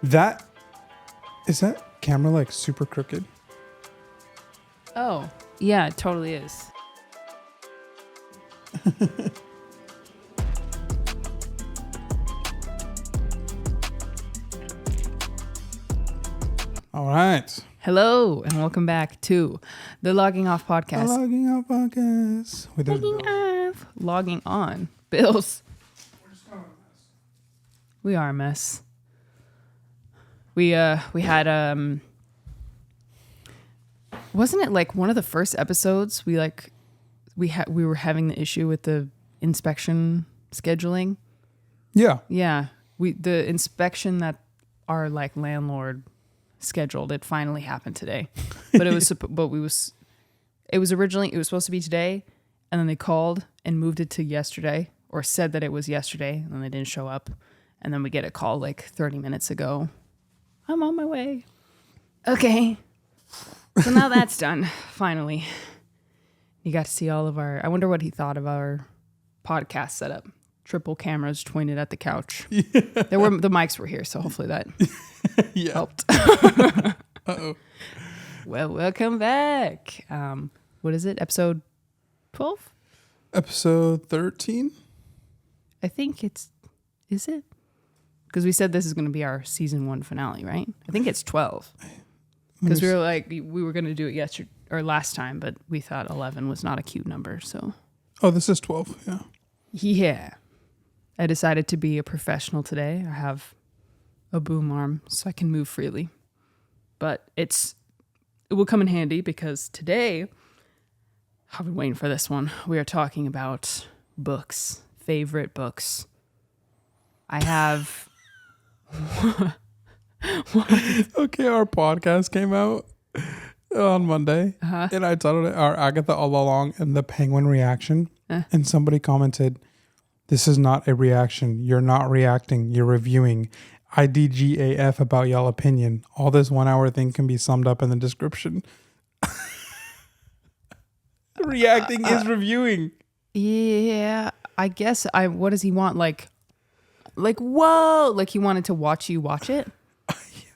Is that camera like super crooked? Oh, yeah, it totally is. All right. Hello, and welcome back to the Logging Off Podcast. Logging off podcast. Logging on. Bills. We are a mess. We had wasn't it like one of the first episodes we were having the issue with the inspection scheduling? Yeah. Yeah. The inspection that our like landlord scheduled, it finally happened today. But it was it was supposed to be today, and then they called and moved it to yesterday, or said that it was yesterday, and then they didn't show up. And then we get a call like 30 minutes ago. I'm on my way. Okay. So now that's done. Finally. You got to see all of I wonder what he thought of our podcast setup. Triple cameras pointed at the couch. Yeah. The mics were here, so hopefully that helped. Uh-oh. Well, welcome back. What is it? Episode 12? Episode 13? I think is it? Because we said this is going to be our season 1 finale, right? I think it's 12. Because we were going to do it yesterday or last time, but we thought 11 was not a cute number, so. Oh, this is 12, yeah. Yeah. I decided to be a professional today. I have a boom arm, so I can move freely. But it will come in handy because today, I've been waiting for this one. We are talking about books, favorite books. I have... Okay, our podcast came out on Monday, and I titled it "Our Agatha All Along" and the Penguin Reaction. And somebody commented, "This is not a reaction. You're not reacting. You're reviewing. IDGAF about y'all opinion. All this 1 hour thing can be summed up in the description." Reacting is reviewing. Yeah, I guess what does he want? Like, whoa, like he wanted to watch you watch it?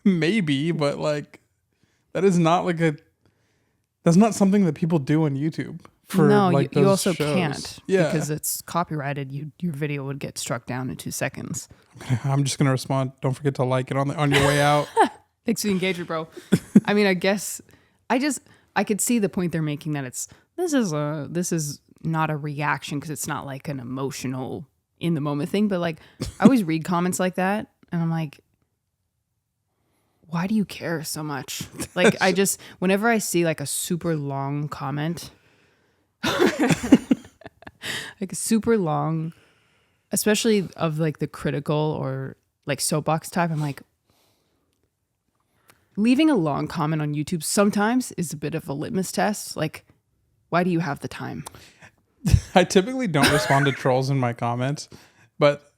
Maybe, but like that is not that's not something that people do on YouTube. No, like you also shows. can't. Yeah, because it's copyrighted. Your video would get struck down in 2 seconds. I'm just gonna respond. Don't forget to like it on your way out. Thanks for the engagement, bro. I mean, I guess I could see the point they're making that this is not a reaction because it's not like an emotional in the moment thing. But like, I always read comments like that, and I'm like, why do you care so much? Like, whenever I see like a super long comment, like a super long, especially of like the critical or like soapbox type, I'm like, leaving a long comment on YouTube sometimes is a bit of a litmus test. Like, why do you have the time? I typically don't respond to trolls in my comments, but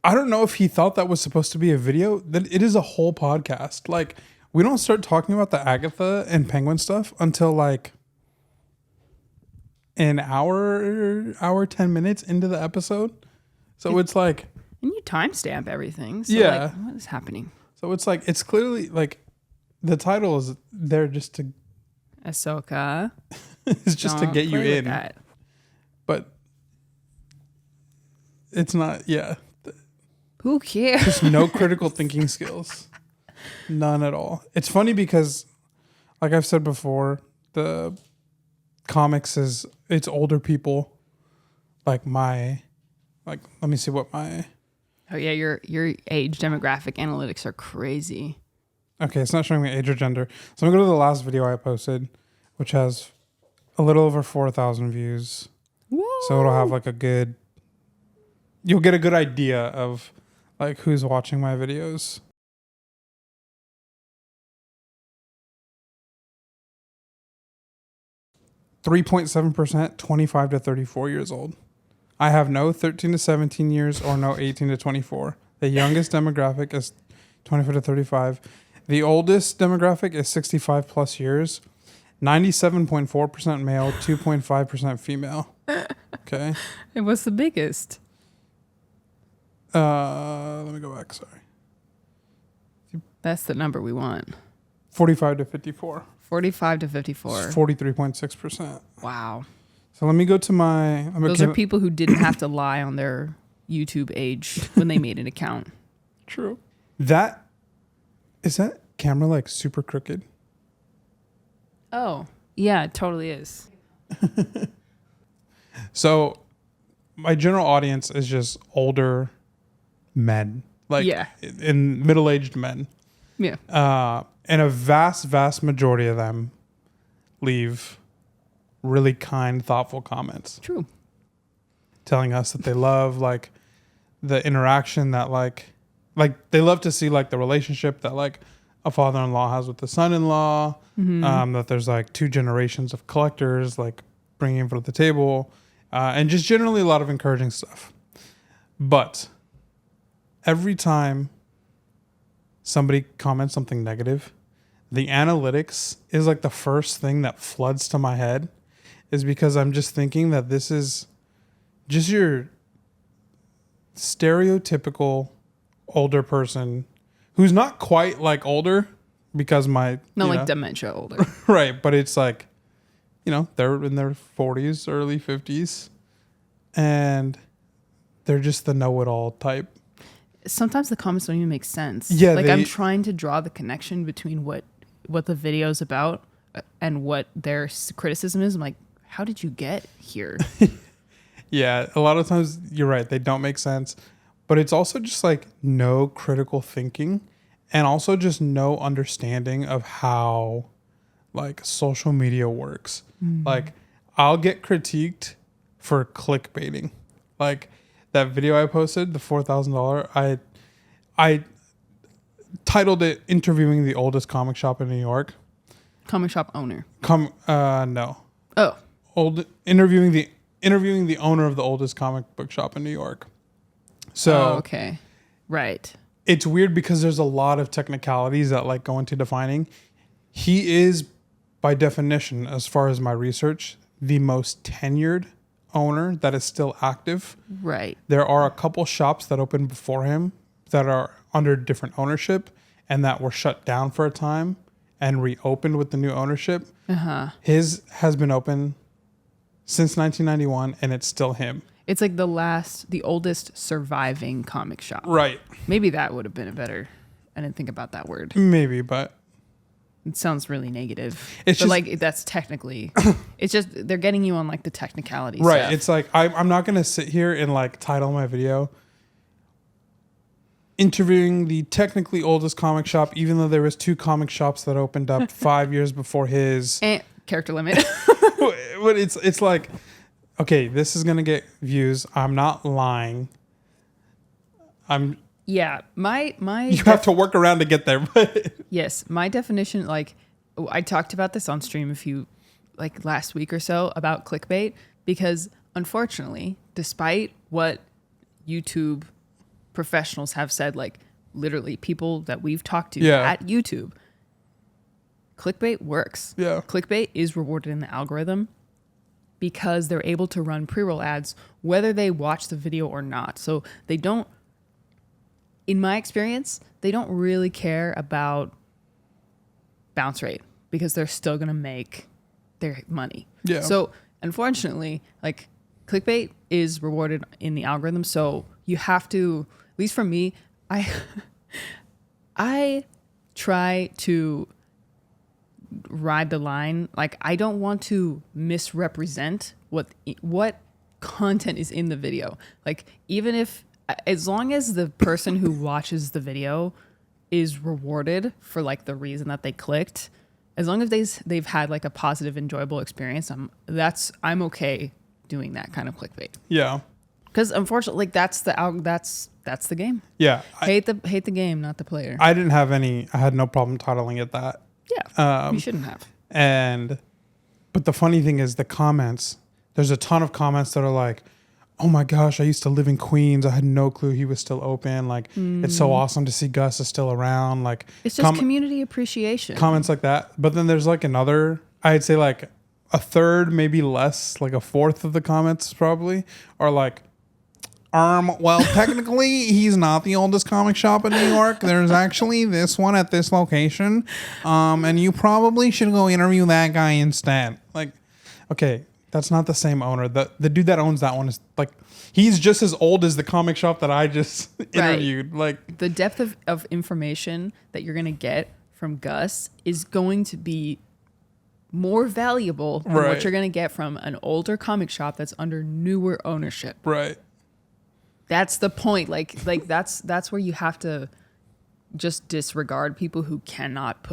I don't know if he thought that was supposed to be a video. That it is a whole podcast. Like, we don't start talking about the Agatha and Penguin stuff until like an hour 10 minutes into the episode. So it's like, and you timestamp everything. So yeah. Like, what is happening? So it's like, it's clearly like the title is there just to Ahsoka. It's just to get you in. That. But it's not, yeah. Who cares? Just no critical thinking skills. None at all. It's funny because, like I've said before, the comics it's older people. Let me see what my... Oh yeah, your age demographic analytics are crazy. Okay, it's not showing me age or gender. So I'm going to go to the last video I posted, which has a little over 4,000 views. Whoa. So it'll have like you'll get a good idea of like who's watching my videos. .7%, 25 to 34 years old. I have no 13 to 17 years or no 18 to 24. The youngest demographic is 24 to 35. The oldest demographic is 65 plus years. 97.4% male, 2.5% female. Okay. And what's the biggest? Let me go back. Sorry. That's the number we want. 45 to 54. 45 to 54. 43.6%. Wow. So let me go to my... Those are people who didn't have to lie on their YouTube age when they made an account. True. Is that camera like super crooked? Oh, yeah, it totally is. So my general audience is just older men. Like in middle-aged men. Yeah. And a vast majority of them leave really kind, thoughtful comments. True. Telling us that they love like the interaction that like they love to see like the relationship that like a father-in-law has with the son-in-law. Mm-hmm. That there's like 2 generations of collectors like bringing in front of the table, and just generally a lot of encouraging stuff. But every time somebody comments something negative, the analytics is like the first thing that floods to my head, is because I'm just thinking that this is just your stereotypical older person who's not quite like older, because dementia older. Right. But it's like, they're in their 40s, early 50s, and they're just the know-it-all type. Sometimes the comments don't even make sense. Yeah, I'm trying to draw the connection between what the video is about and what their criticism is. I'm like, how did you get here? Yeah, a lot of times you're right. They don't make sense. But it's also just like no critical thinking, and also just no understanding of how like social media works. Mm-hmm. Like I'll get critiqued for clickbaiting. Like that video I posted, the $4,000, I titled it "Interviewing the Oldest Comic Shop in New York." Comic shop owner. No. Oh. Interviewing the owner of the oldest comic book shop in New York. So okay. Right. It's weird because there's a lot of technicalities that like go into defining. He is, by definition, as far as my research, the most tenured owner that is still active. Right. There are a couple shops that opened before him that are under different ownership and that were shut down for a time and reopened with the new ownership. Uh-huh. His has been open since 1991, and it's still him. It's like the oldest surviving comic shop. Right. Maybe that would have been I didn't think about that word. Maybe, but it sounds really negative. It's just like that's technically, it's just they're getting you on like the technicality. Right. Stuff. It's like I'm not going to sit here and like title my video interviewing the technically oldest comic shop, even though there was 2 comic shops that opened up 5 years before his. Character limit. But it's like, okay, this is gonna get views. I'm not lying. My you have to work around to get there. But yes, my definition, like I talked about this on stream last week or so about clickbait, because unfortunately, despite what YouTube professionals have said, like literally people that we've talked to at YouTube, clickbait works. Yeah. Clickbait is rewarded in the algorithm because they're able to run pre-roll ads whether they watch the video or not. So they don't, in my experience, they don't really care about bounce rate because they're still going to make their money. Yeah. So unfortunately, like clickbait is rewarded in the algorithm. So you have to, at least for me, I try to ride the line. Like I don't want to misrepresent what content is in the video. Like even if, as long as the person who watches the video is rewarded for like the reason that they clicked, as long as they've had like a positive, enjoyable experience, I'm okay doing that kind of clickbait. Yeah. Because unfortunately, like that's the game. Yeah. Hate the game, not the player. I had no problem titling it that. Yeah. You shouldn't have. But the funny thing is the comments, there's a ton of comments that are like, oh my gosh, I used to live in Queens. I had no clue he was still open. Like, it's so awesome to see Gus is still around. Like, it's just community appreciation. Comments like that. But then there's like another, I'd say like a third, maybe less, like a fourth of the comments probably are like, Well, technically, he's not the oldest comic shop in New York. There's actually this one at this location. And you probably should go interview that guy instead. Like, okay, that's not the same owner. The dude that owns that one is like, he's just as old as the comic shop that I just interviewed. Right. Like, the depth of information that you're going to get from Gus is going to be more valuable than what you're going to get from an older comic shop that's under newer ownership. Right. That's the point. Like that's where you have to just disregard people who cannot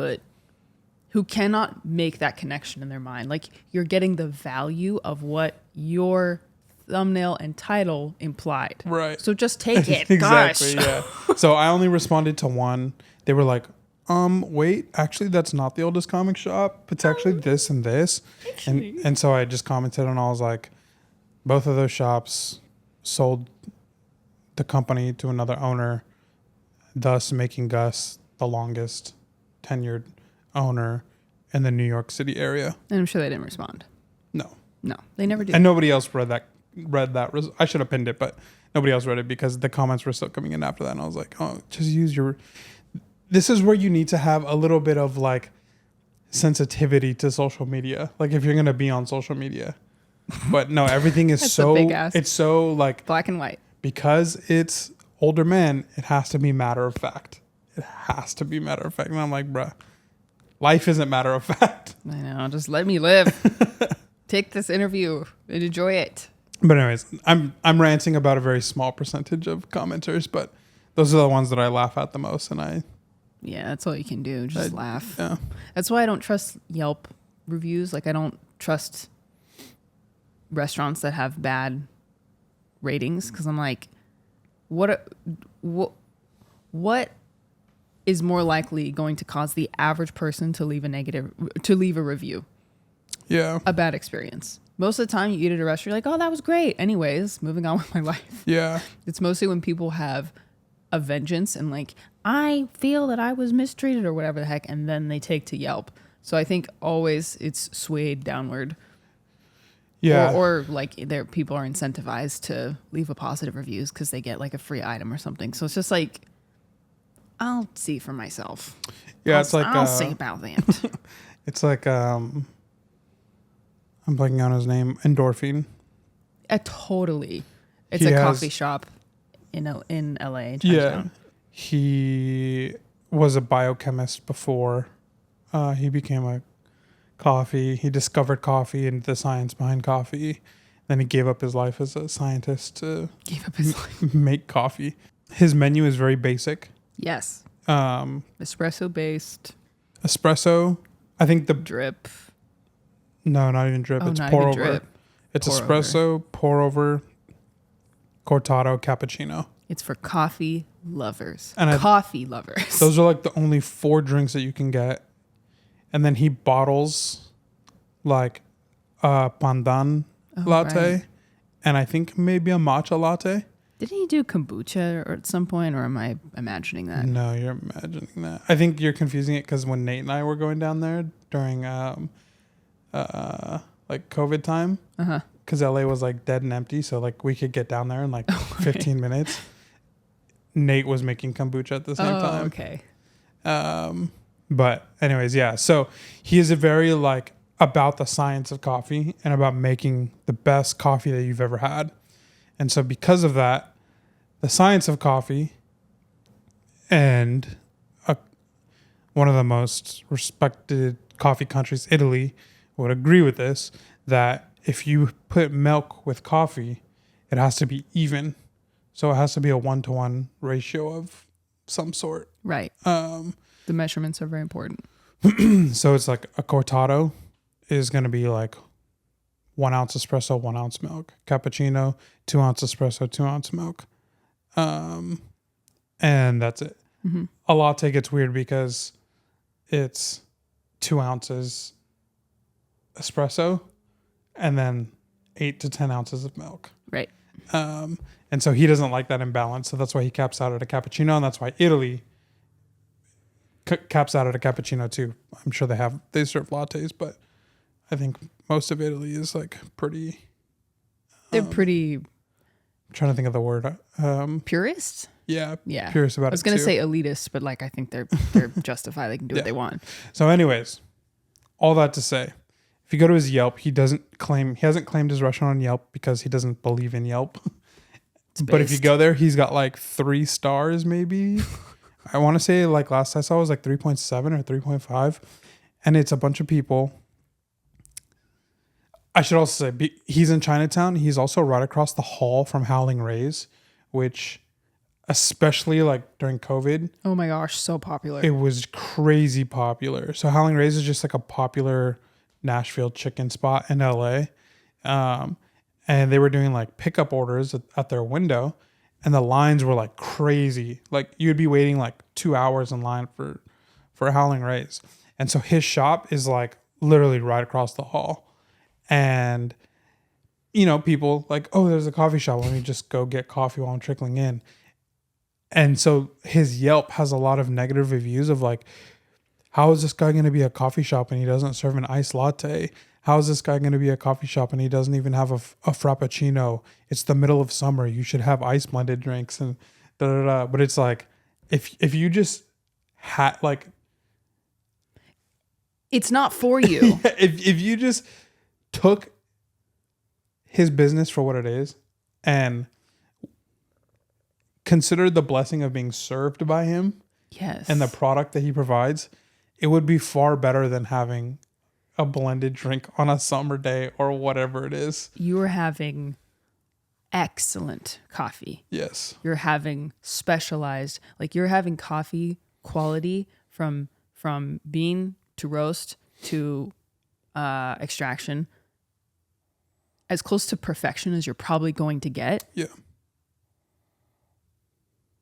make that connection in their mind. Like, you're getting the value of what your thumbnail and title implied. Right. So just take it. Exactly. Gosh. Yeah. So I only responded to one. They were like, wait, actually that's not the oldest comic shop. It's actually this and this. And so I just commented and I was like, both of those shops sold the company to another owner, thus making Gus the longest tenured owner in the New York City area. And I'm sure they didn't respond. No, they never did. And nobody else read that. I should have pinned it, but nobody else read it because the comments were still coming in after that. And I was like, oh, just use your. This is where you need to have a little bit of like sensitivity to social media. Like, if you're gonna be on social media, but no, everything is so. It's so like black and white. Because it's older men, it has to be matter of fact. It has to be matter of fact. And I'm like, bruh, life isn't matter of fact. I know. Just let me live. Take this interview and enjoy it. But anyways, I'm ranting about a very small percentage of commenters, but those are the ones that I laugh at the most. And yeah, that's all you can do. Just laugh. Yeah. That's why I don't trust Yelp reviews. Like, I don't trust restaurants that have bad ratings, because I'm like, what is more likely going to cause the average person to leave a review? Yeah. A bad experience. Most of the time you eat at a restaurant, you're like, oh, that was great. Anyways, moving on with my life. Yeah. It's mostly when people have a vengeance and like, I feel that I was mistreated or whatever the heck, and then they take to Yelp. So I think always it's swayed downward. Yeah. Or like people are incentivized to leave a positive reviews because they get like a free item or something. So it's just like, I'll see for myself. Yeah, I'll say about that. It's like I'm blanking on his name. Endorphin. Totally. It's a coffee shop in LA. Chinatown. Yeah. He was a biochemist before he became a coffee. He discovered coffee and the science behind coffee. Then he gave up his life as a scientist to make coffee. His menu is very basic. Yes. Espresso based. Espresso. I think the drip. No, not even drip. Oh, it's not pour even over. Drip. It's espresso, pour over, cortado, cappuccino. It's for coffee lovers. And coffee lovers. Those are like the only 4 drinks that you can get. And then he bottles like a pandan latte, right. And I think maybe a matcha latte. Didn't he do kombucha at some point, or am I imagining that? No, you're imagining that. I think you're confusing it because when Nate and I were going down there during like COVID time, because LA was like dead and empty, so like we could get down there in like 15 minutes. Nate was making kombucha at the same time. Okay. But anyways, yeah. So he is a very like about the science of coffee and about making the best coffee that you've ever had. And so because of that, the science of coffee and one of the most respected coffee countries, Italy, would agree with this, that if you put milk with coffee, it has to be even. So it has to be a 1-to-1 ratio of some sort. Right. The measurements are very important. So it's like a cortado is going to be like 1 ounce espresso, 1 ounce milk. Cappuccino, 2 ounce espresso, 2 ounce milk. And that's it. Mm-hmm. A latte gets weird because it's 2 ounces espresso and then 8 to 10 ounces of milk. Right. And so he doesn't like that imbalance. So that's why he caps out at a cappuccino. And that's why Italy caps out at a cappuccino too. I'm sure they serve lattes, but I think most of Italy is like pretty. They're pretty trying to think of the word. Purist? Yeah. Yeah. Purist about it. I was going to say elitist, but like I think they're justified. They can do what they want. So anyways, all that to say, if you go to his Yelp, he hasn't claimed his restaurant on Yelp because he doesn't believe in Yelp. But if you go there, he's got like 3 stars maybe. I want to say like last I saw it was like 3.7 or 3.5. And it's a bunch of people. I should also say he's in Chinatown. He's also right across the hall from Howling Rays, which especially like during COVID. Oh my gosh, so popular. It was crazy popular. So Howling Rays is just like a popular Nashville chicken spot in LA. And they were doing like pickup orders at their window, and the lines were like crazy. Like you'd be waiting like 2 hours in line for Howling Rays. And so his shop is like literally right across the hall. And, you know, people like, oh, there's a coffee shop. Let me just go get coffee while I'm trickling in. And so his Yelp has a lot of negative reviews of like, how is this guy going to be a coffee shop and he doesn't serve an iced latte? How is this guy going to be a coffee shop and he doesn't even have a frappuccino? It's the middle of summer. You should have ice blended drinks and da da da. But it's like, if you just had like, it's not for you. if you just took his business for what it is and considered the blessing of being served by him, yes, and the product that he provides, it would be far better than having a blended drink on a summer day or whatever it is. You are having excellent coffee. Yes. You're having specialized, like you're having coffee quality from bean to roast to extraction, as close to perfection as you're probably going to get. Yeah.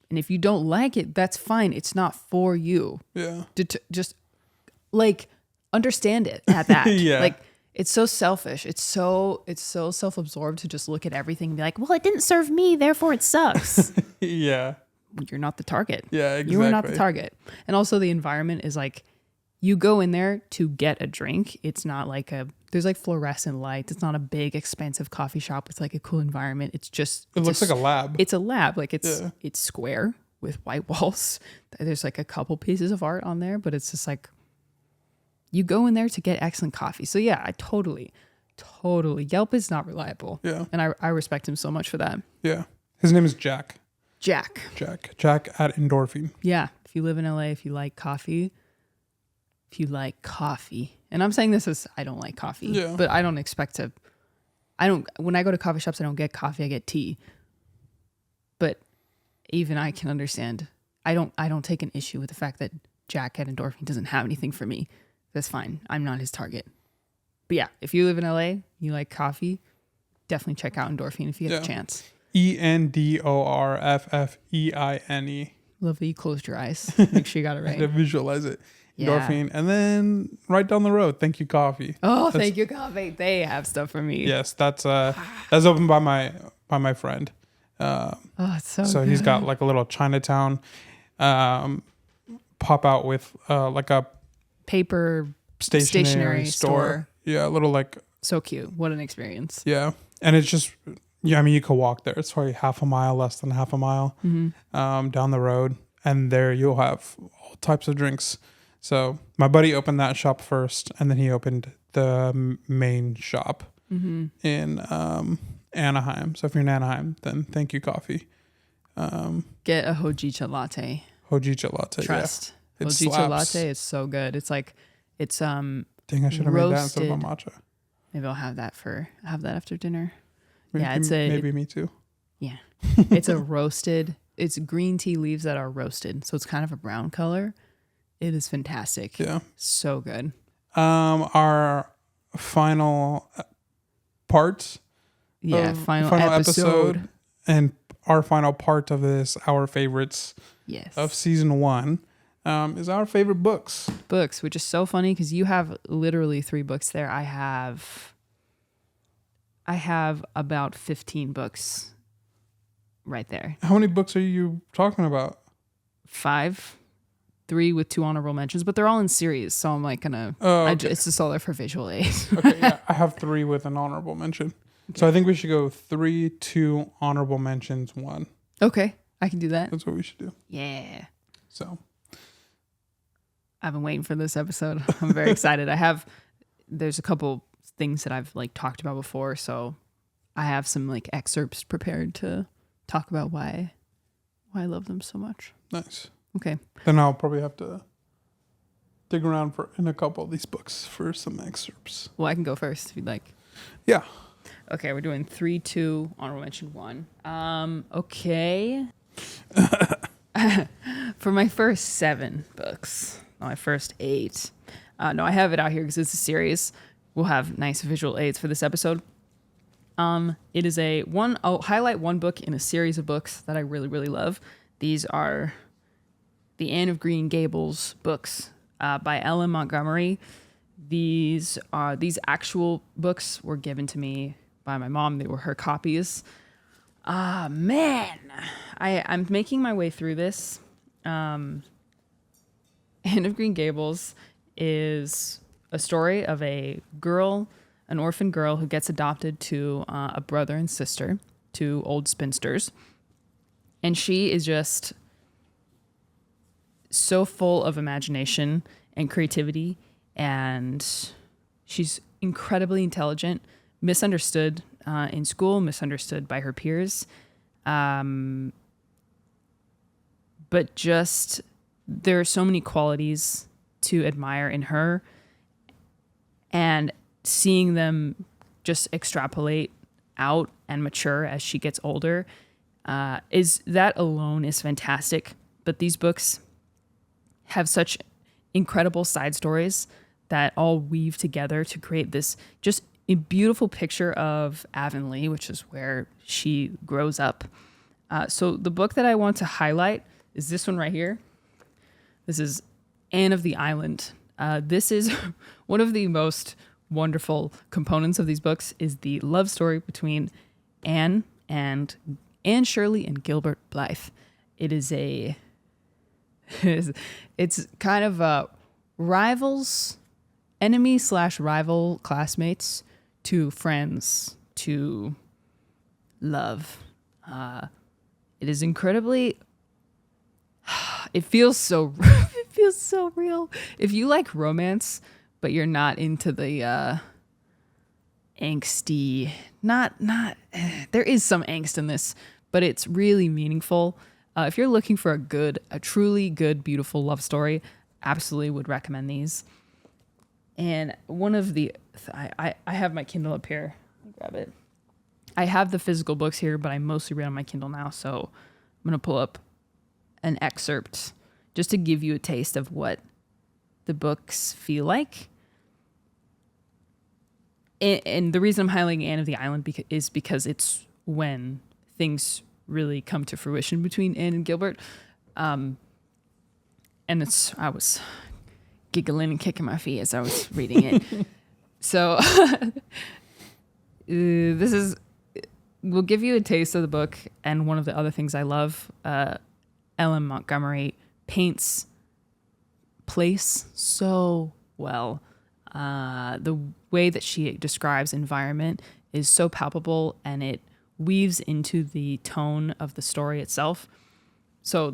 And if you don't like it, that's fine. It's not for you. Yeah. Just like understand it at that. Yeah. Like it's so selfish. It's so self-absorbed to just look at everything and be like, well, it didn't serve me, therefore it sucks. Yeah. You're not the target. Yeah, exactly. You are not the target. And also the environment is like, you go in there to get a drink. It's not like there's like fluorescent lights. It's not a big, expensive coffee shop with like a cool environment. It's just, it looks like a lab. It's a lab. Like it's square with white walls. There's like a couple pieces of art on there, but it's just like, you go in there to get excellent coffee. So yeah, I totally. Yelp is not reliable. Yeah. And I respect him so much for that. Yeah. His name is Jack. Jack at Endorphin. Yeah. If you live in LA, if you like coffee, and I'm saying this as I don't like coffee, but I don't expect to, when I go to coffee shops, I don't get coffee, I get tea. But even I can understand. I don't take an issue with the fact that Jack at Endorphin doesn't have anything for me. That's fine. I'm not his target. But yeah, if you live in LA, you like coffee, definitely check out Endorphin if you get the chance. ENDORFFEINE. Love that you closed your eyes. Make sure you got it right. I had to visualize it. Endorphin. And then right down the road, Thank You Coffee. Oh, Thank You Coffee. They have stuff for me. Yes, that's opened by my friend. It's so good. He's got like a little Chinatown pop out with like a paper stationery store. Yeah, a little like, so cute. What an experience. Yeah. And it's just, I mean, you could walk there. It's probably less than half a mile down the road. And there you'll have all types of drinks. So my buddy opened that shop first, and then he opened the main shop in Anaheim. So if you're in Anaheim, then Thank You Coffee. Get a hojicha latte. Trust. Yeah. Hojicha latte is so good. It's like dang, I should have made that instead of a matcha. Maybe I'll have that after dinner. Maybe, maybe me too. Yeah. It's a roasted. It's green tea leaves that are roasted, so it's kind of a brown color. It is fantastic. Yeah. So good. Our final part. Yeah, final episode. And our final part of this, our favorites of season 1, is our favorite books. Books, which is so funny because you have literally 3 books there. I have about 15 books right there. How many books are you talking about? 5. 3 with 2 honorable mentions, but they're all in series, so I'm like gonna. Okay. It's just all there for visual aid. Okay, yeah, I have 3 with an honorable mention. So I think we should go 3, 2, honorable mentions, 1. Okay, I can do that. That's what we should do. Yeah. So I've been waiting for this episode. I'm very excited. There's a couple things that I've like talked about before, so I have some like excerpts prepared to talk about why I love them so much. Nice. Okay. Then I'll probably have to dig around in a couple of these books for some excerpts. Well, I can go first if you'd like. Yeah. Okay, we're doing 3, 2, honorable mention 1. Okay. For my first 7 books, my first 8. No, I have it out here because it's a series. We'll have nice visual aids for this episode. It is I'll highlight one book in a series of books that I really, really love. These are the Anne of Green Gables books by Ellen Montgomery. These actual books were given to me by my mom. They were her copies. Man, I'm making my way through this. Anne of Green Gables is a story of an orphan girl who gets adopted to a brother and sister, 2 old spinsters. And she is just so full of imagination and creativity, and she's incredibly intelligent, misunderstood in school, misunderstood by her peers. But just there are so many qualities to admire in her, and seeing them just extrapolate out and mature as she gets older alone is fantastic. But these books have such incredible side stories that all weave together to create this just a beautiful picture of Avonlea, which is where she grows up. So the book that I want to highlight is this one right here. This is Anne of the Island. This is one of the most wonderful components of these books is the love story between Anne Shirley and Gilbert Blythe. It's kind of enemy/rival classmates to friends to love. It is incredibly. It feels so real. If you like romance, but you're not into the angsty, there is some angst in this, but it's really meaningful. If you're looking for a truly good, beautiful love story, absolutely would recommend these. And one of I have my Kindle up here. Let me grab it. I have the physical books here, but I mostly read on my Kindle now, so I'm going to pull up an excerpt just to give you a taste of what the books feel like. And the reason I'm highlighting Anne of the Island is because it's when things really come to fruition between Anne and Gilbert. And I was giggling and kicking my feet as I was reading it. So we'll give you a taste of the book. And one of the other things I love, Ellen Montgomery paints place so well. The way that she describes environment is so palpable, and it weaves into the tone of the story itself. So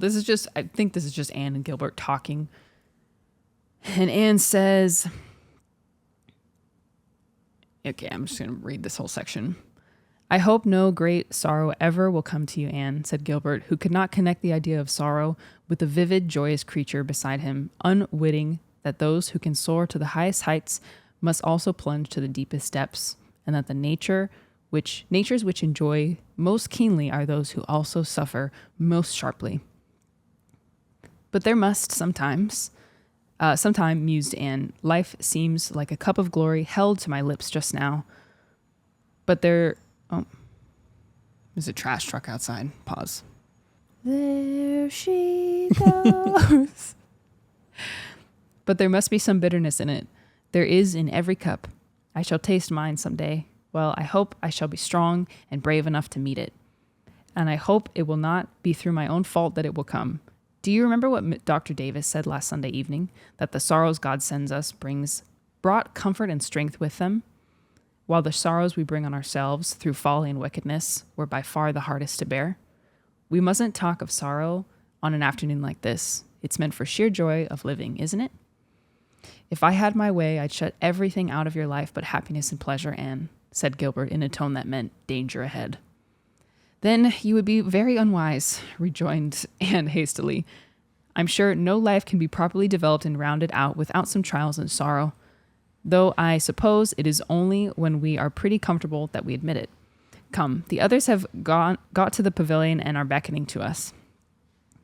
I think this is just Anne and Gilbert talking. And Anne says, okay, I'm just going to read this whole section. "I hope no great sorrow ever will come to you, Anne," said Gilbert, who could not connect the idea of sorrow with the vivid, joyous creature beside him, unwitting that those who can soar to the highest heights must also plunge to the deepest depths, and that the natures which enjoy most keenly are those who also suffer most sharply. "But there must sometime," mused Anne. "Life seems like a cup of glory held to my lips just now. But there's a trash truck outside. Pause. There she goes. But there must be some bitterness in it. There is in every cup. I shall taste mine someday. Well, I hope I shall be strong and brave enough to meet it. And I hope it will not be through my own fault that it will come. Do you remember what Dr. Davis said last Sunday evening? That the sorrows God sends us brought comfort and strength with them? while the sorrows we bring on ourselves through folly and wickedness were by far the hardest to bear. We mustn't talk of sorrow on an afternoon like this. It's meant for sheer joy of living, isn't it? If I had my way, I'd shut everything out of your life but happiness and pleasure, Anne, said Gilbert in a tone that meant danger ahead. Then you would be very unwise, rejoined Anne hastily. I'm sure no life can be properly developed and rounded out without some trials and sorrow, though I suppose it is only when we are pretty comfortable that we admit it. Come, the others have got to the pavilion and are beckoning to us.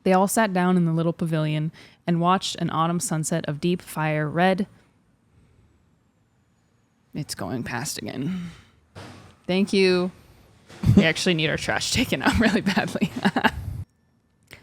They all sat down in the little pavilion and watched an autumn sunset of deep fire red. It's going past again. Thank you. We actually need our trash taken out really badly.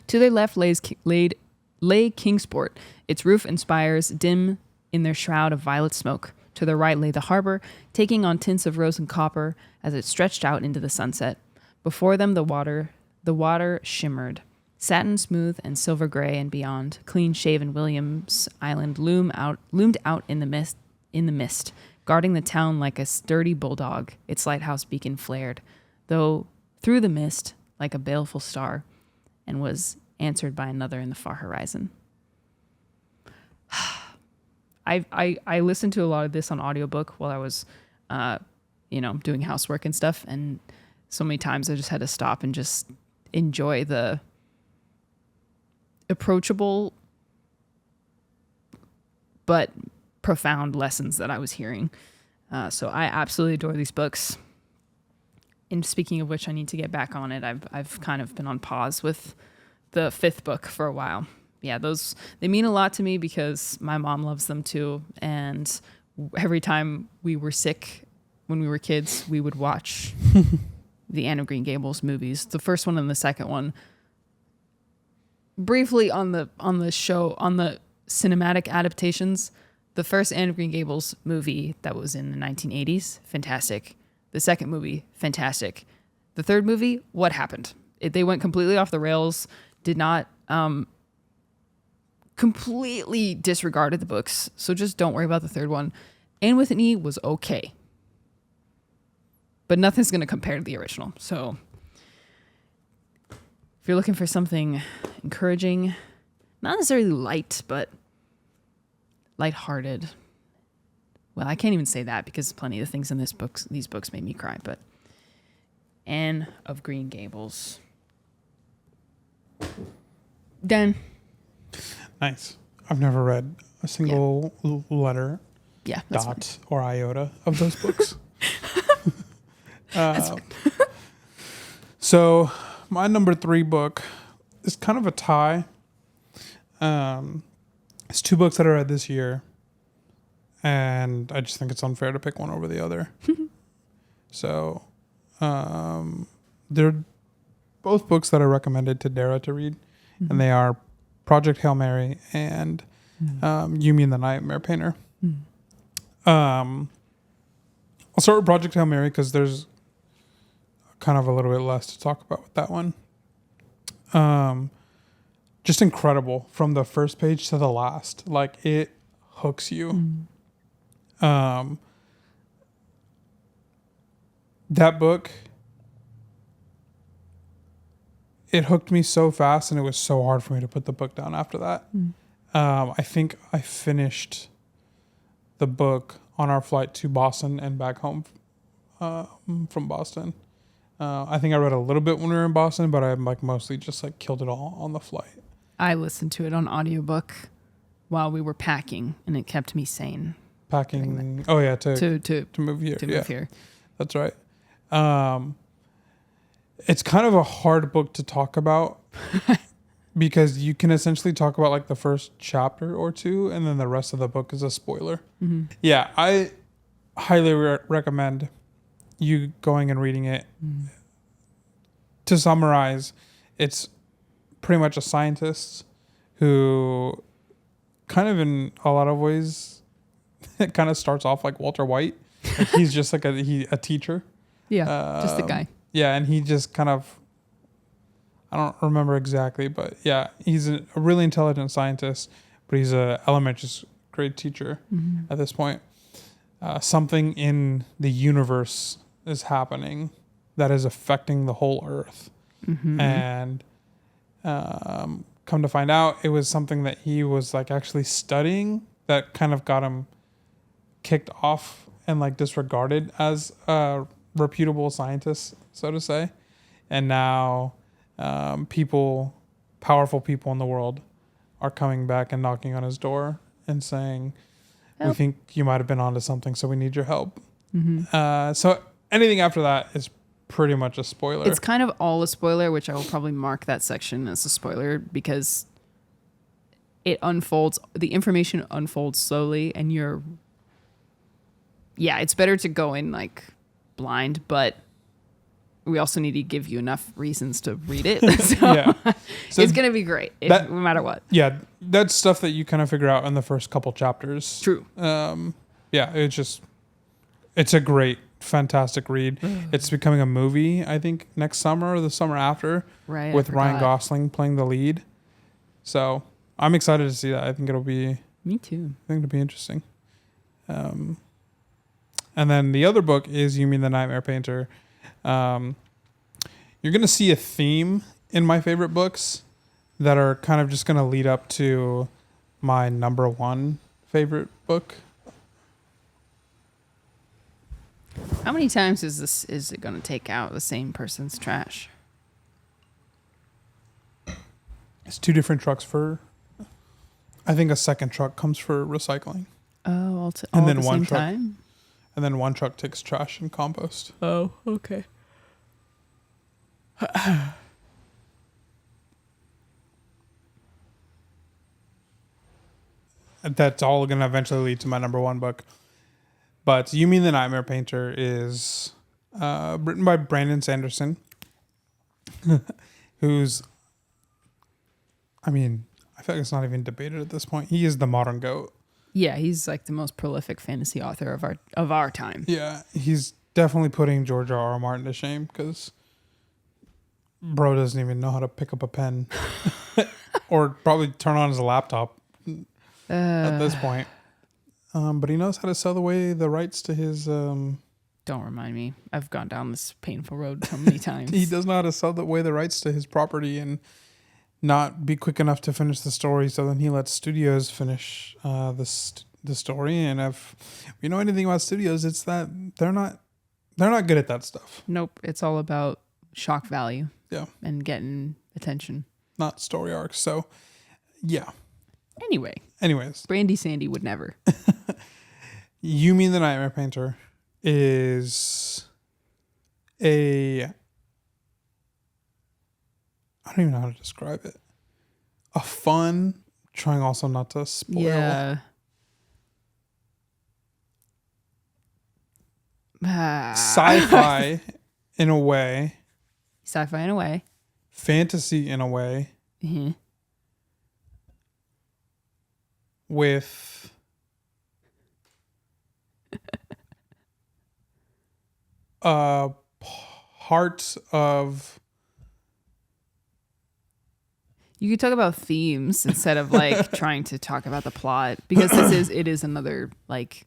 To their left lay Kingsport, its roof and spires dim in their shroud of violet smoke. To their right lay the harbor, taking on tints of rose and copper as it stretched out into the sunset. Before them the water shimmered, satin smooth and silver gray, and beyond, clean-shaven William's Island loomed out in the mist, guarding the town like a sturdy bulldog. Its lighthouse beacon flared, though through the mist like a baleful star, and was answered by another in the far horizon. I listened to a lot of this on audiobook while I was, doing housework and stuff, and so many times I just had to stop and just enjoy the approachable but profound lessons that I was hearing. So I absolutely adore these books. And speaking of which, I need to get back on it. I've kind of been on pause with the 5th book for a while. Yeah, they mean a lot to me because my mom loves them too. And every time we were sick when we were kids, we would watch the Anne of Green Gables movies, the first one and the second one. Briefly on the cinematic adaptations, the first Anne of Green Gables movie that was in the 1980s, fantastic. The second movie, fantastic. The third movie, what happened? They went completely off the rails, did not completely disregarded the books, so just don't worry about the third one. Anne with an E was okay, but nothing's going to compare to the original. So if you're looking for something encouraging, not necessarily light, but lighthearted. Well, I can't even say that because plenty of things in these books made me cry, but Anne of Green Gables. Done. Nice. I've never read a single letter, that's dot, fine. or iota of those books. That's fine. So my number 3 book is kind of a tie. It's 2 books that I read this year, and I just think it's unfair to pick one over the other. So they're both books that I recommended to Dara to read, and they are Project Hail Mary and Yumi and the Nightmare Painter. I'll start with Project Hail Mary because there's kind of a little bit less to talk about with that one. Just incredible from the first page to the last. Like, it hooks you. That book, it hooked me so fast, and it was so hard for me to put the book down after that. I think I finished the book on our flight to Boston and back home from Boston. I think I read a little bit when we were in Boston, but I mostly just killed it all on the flight. I listened to it on audiobook while we were packing, and it kept me sane. Packing? Oh yeah, to move here. To move here. That's right. It's kind of a hard book to talk about because you can essentially talk about the first chapter or 2, and then the rest of the book is a spoiler. Yeah, I highly recommend you going and reading it. To summarize, it's pretty much a scientist who kind of in a lot of ways it kind of starts off like Walter White. He's just a teacher. Yeah, just the guy. Yeah, and he just kind of, I don't remember exactly, but yeah, he's a really intelligent scientist, but he's a elementary grade teacher at this point. something in the universe is happening that is affecting the whole Earth. Mm-hmm. And come to find out, it was something that he was like actually studying that kind of got him kicked off and like disregarded as a reputable scientist, so to say. And now powerful people in the world are coming back and knocking on his door and saying, we think you might have been onto something, so we need your help. Mm-hmm. So anything after that is pretty much a spoiler. It's kind of all a spoiler, which I will probably mark that section as a spoiler because it unfolds, the information unfolds slowly and it's better to go in like blind, but we also need to give you enough reasons to read it. So, so it's going to be great no matter what. Yeah. That's stuff that you kind of figure out in the first couple chapters. True. It's a great, fantastic read. It's becoming a movie, I think, next summer or the summer after. Right. With Ryan Gosling playing the lead. So I'm excited to see that. I think it'll be... Me too. I think it'll be interesting. And then the other book is Yumi the Nightmare Painter. You're going to see a theme in my favorite books that are kind of just going to lead up to my number one favorite book. How many times is it going to take out the same person's trash? It's 2 different trucks for... I think a second truck comes for recycling. Oh, all at the same time? And then one truck takes trash and compost. Oh, okay. That's all going to eventually lead to my number one book. But Yumi the Nightmare Painter is written by Brandon Sanderson, who's, I mean, I feel like it's not even debated at this point. He is the modern GOAT. Yeah, he's like the most prolific fantasy author of our time. Yeah, he's definitely putting George R.R. Martin to shame because bro doesn't even know how to pick up a pen or probably turn on his laptop at this point. But he knows how to sell away the rights to his... Don't remind me. I've gone down this painful road so many times. He does know how to sell away the rights to his property and not be quick enough to finish the story, so then he lets studios finish the story. And if you know anything about studios, it's that they're not good at that stuff. Nope, it's all about shock value. Yeah, and getting attention, not story arcs. So, yeah. Anyways, Brandy Sandy would never. Yumi the Nightmare Painter is I don't even know how to describe it. A fun, trying also not to spoil. Yeah. Sci-fi in a way. Sci-fi in a way. Fantasy in a way. Mm-hmm. With a part of... You could talk about themes instead of like trying to talk about the plot, because it is another, like,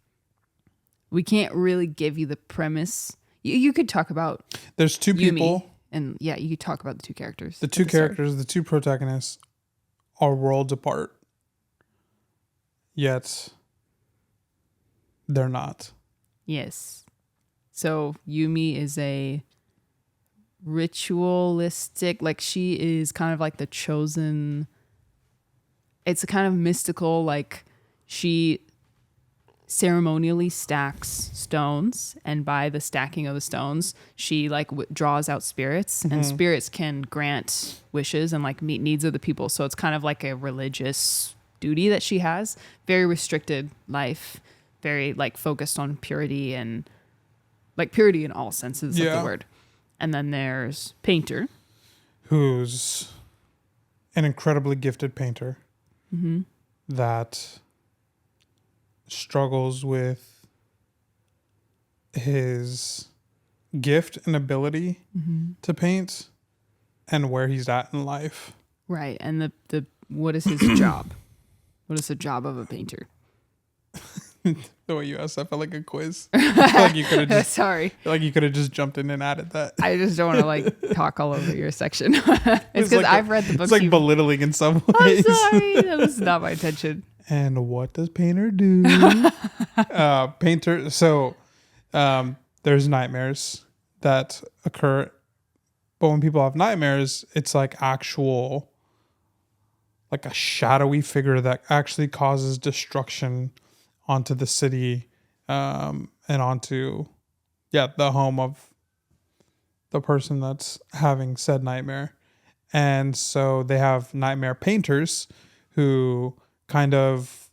we can't really give you the premise. You could talk about there's 2 people, and you could talk about the 2 characters. The 2 characters, the 2 protagonists are worlds apart. Yet they're not. Yes. So Yumi is a ritualistic, like she is kind of like the chosen. It's a kind of mystical, like she ceremonially stacks stones, and by the stacking of the stones she like draws out spirits, and spirits can grant wishes and like meet needs of the people. So it's kind of like a religious duty that she has. Very restricted life, very like focused on purity, and like purity in all senses of the word. And then there's Painter, who's an incredibly gifted painter that struggles with his gift and ability to paint and where he's at in life. Right. And the what is his job? What is the job of a painter? The way you asked, I felt like a quiz. Like you could have just Sorry. Like you could have just jumped in and added that. I just don't want to like talk all over your section. It's because like I've read the books. It's like belittling in some I'm ways. sorry. That was not my intention. And what does Painter do? Painter. So there's nightmares that occur, but when people have nightmares, it's like actual, like a shadowy figure that actually causes destruction onto the city, and onto, the home of the person that's having said nightmare. And so they have nightmare painters who kind of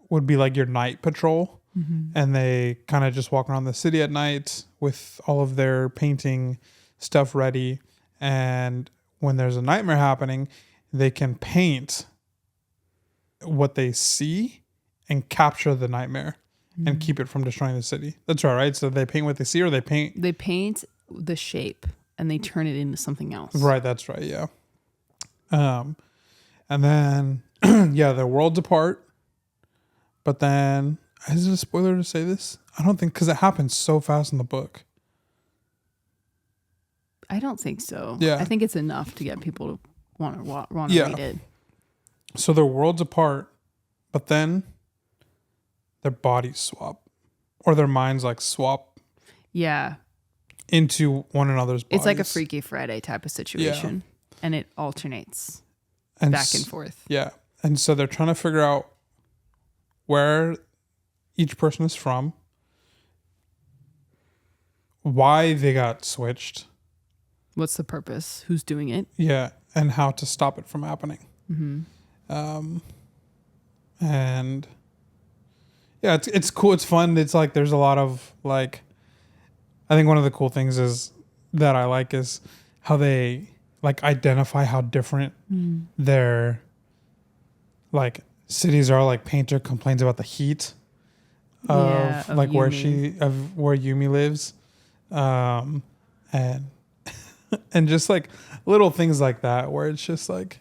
would be like your night patrol. Mm-hmm. And they kind of just walk around the city at night with all of their painting stuff ready. And when there's a nightmare happening, they can paint what they see and capture the nightmare and keep it from destroying the city. That's right? So they paint what they see, or they paint... They paint the shape and they turn it into something else. Right, that's right, yeah. And then, they're worlds apart. But then, is it a spoiler to say this? I don't think, because it happens so fast in the book. I don't think so. Yeah. I think it's enough to get people to want to read it. So they're worlds apart, but then their bodies swap, or their minds like swap. Yeah. Into one another's bodies. It's like a Freaky Friday type of situation, and it alternates back and forth. Yeah, and so they're trying to figure out where each person is from, why they got switched. What's the purpose? Who's doing it? Yeah, and how to stop it from happening. Mm-hmm. And yeah, it's cool. It's fun. It's like there's a lot of like. I think one of the cool things is how they like identify how different their like cities are. Like Painter complains about the heat of like Yumi. where Yumi lives, and and just like little things like that where it's just like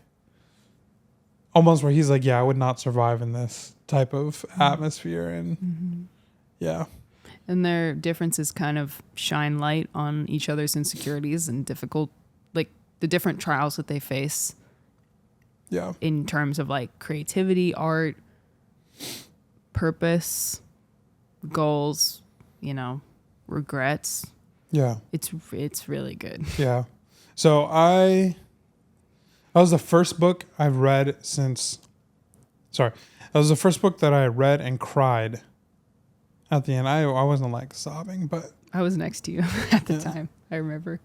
almost where he's like, I would not survive in this type of atmosphere, and and their differences kind of shine light on each other's insecurities and difficult, like the different trials that they face. Yeah. In terms of like creativity, art, purpose, goals, regrets. Yeah. It's really good. Yeah. So that was the first book I've read since, that was the first book that I read and cried at the end. I wasn't like sobbing, but I was next to you at the time. I remember.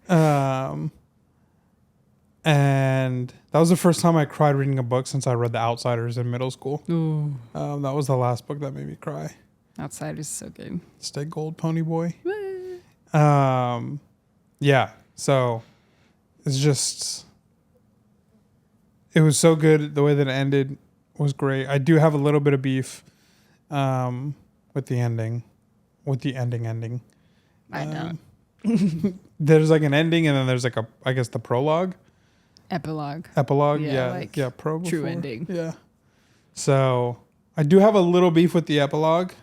And that was the first time I cried reading a book since I read The Outsiders in middle school. Ooh. That was the last book that made me cry. Outsiders is so good. Stay gold, pony boy. Yeah. So it's just, it was so good. The way that it ended was great. I do have a little bit of beef with the ending. I don't. There's like an ending, and then there's like the prologue. Epilogue. Yeah. Pro true before. ending. Yeah. So I do have a little beef with the epilogue.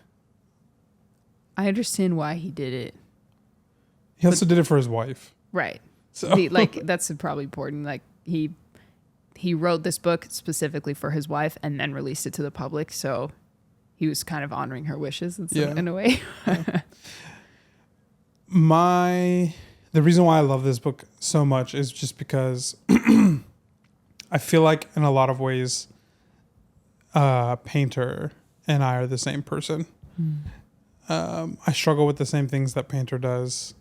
I understand why he did it. He also did it for his wife. Right. So that's probably important. Like he wrote this book specifically for his wife and then released it to the public. So he was kind of honoring her wishes in a way. The reason why I love this book so much is just because I feel like in a lot of ways, Painter and I are the same person. I struggle with the same things that Painter does.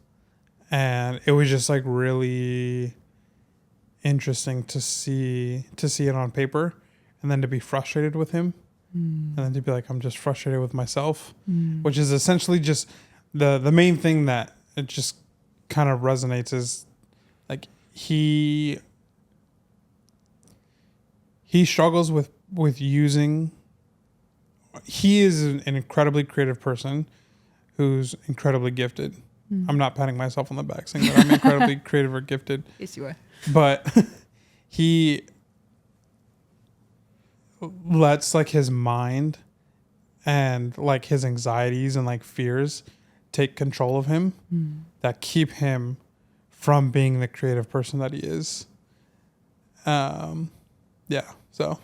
And it was just like really interesting to see it on paper, and then to be frustrated with him, and then to be like, I'm just frustrated with myself, which is essentially just the main thing that it just kind of resonates is like he struggles with using. He is an incredibly creative person who's incredibly gifted. I'm not patting myself on the back saying that I'm incredibly creative or gifted. Yes, you are. But he lets like his mind and like his anxieties and like fears take control of him that keep him from being the creative person that he is. So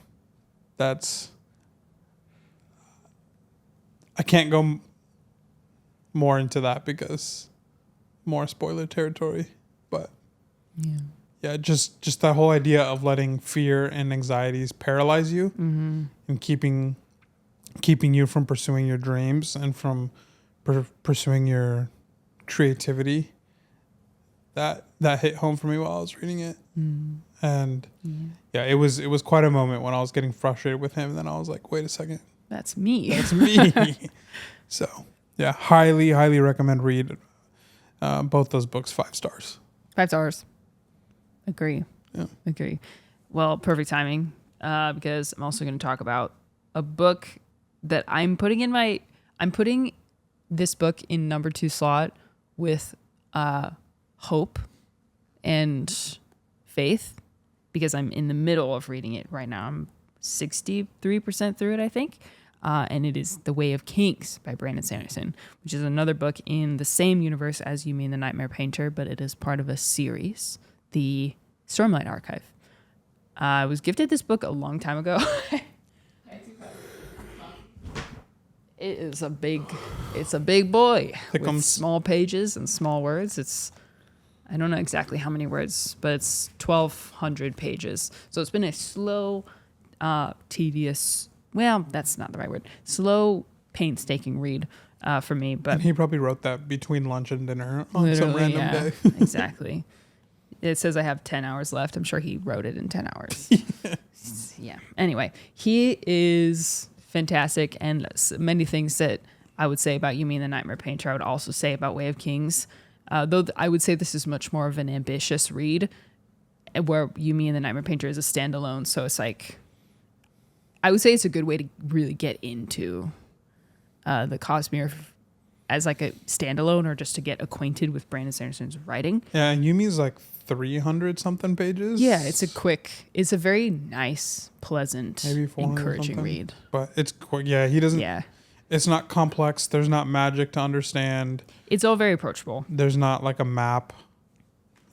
that's, I can't go more into that because more spoiler territory, but yeah, just that whole idea of letting fear and anxieties paralyze you and keeping you from pursuing your dreams and from pursuing your creativity. That hit home for me while I was reading it. And it was quite a moment when I was getting frustrated with him. And then I was like, wait a second. That's me. That's me. So yeah, highly, highly recommend read both those books. 5 stars. 5 stars. Agree. Yeah. Agree. Well, perfect timing because I'm also going to talk about a book that I'm putting this book in number 2 slot with hope and faith because I'm in the middle of reading it right now. I'm 63% through it, I think. And it is The Way of Kings by Brandon Sanderson, which is another book in the same universe as Yumi and the Nightmare Painter, but it is part of a series, the Stormlight Archive. I was gifted this book a long time ago. It's a big boy with small pages and small words. I don't know exactly how many words, but it's 1,200 pages. So it's been a slow, tedious, well, that's not the right word, slow, painstaking read for me. But and he probably wrote that between lunch and dinner on some random day. Exactly. It says I have 10 hours left. I'm sure he wrote it in 10 hours. Yeah. Anyway, he is fantastic, and many things that I would say about Yumi and the Nightmare Painter I would also say about Way of Kings. Though I would say this is much more of an ambitious read, where Yumi and the Nightmare Painter is a standalone. So it's like, I would say it's a good way to really get into the Cosmere as like a standalone, or just to get acquainted with Brandon Sanderson's writing. Yeah, and Yumi's like 300 something pages. Yeah, it's a very nice, pleasant, maybe encouraging read. But it's quick. Yeah, he doesn't. Yeah. It's not complex. There's not magic to understand. It's all very approachable. There's not like a map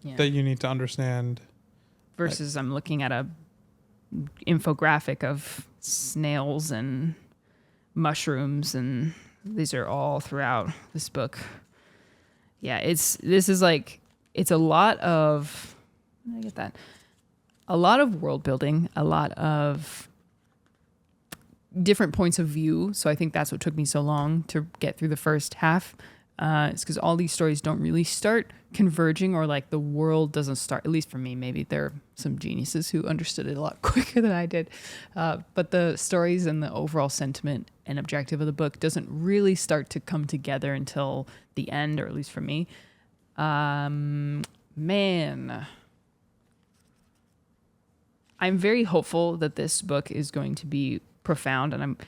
that you need to understand. Versus I'm looking at a infographic of snails and mushrooms, and these are all throughout this book. Yeah, it's a lot of, I get that, a lot of world building, a lot of different points of view. So I think that's what took me so long to get through the first half. It's because all these stories don't really start converging, or like the world doesn't start, at least for me. Maybe there are some geniuses who understood it a lot quicker than I did. But the stories and the overall sentiment and objective of the book doesn't really start to come together until the end, or at least for me. Man, I'm very hopeful that this book is going to be profound, and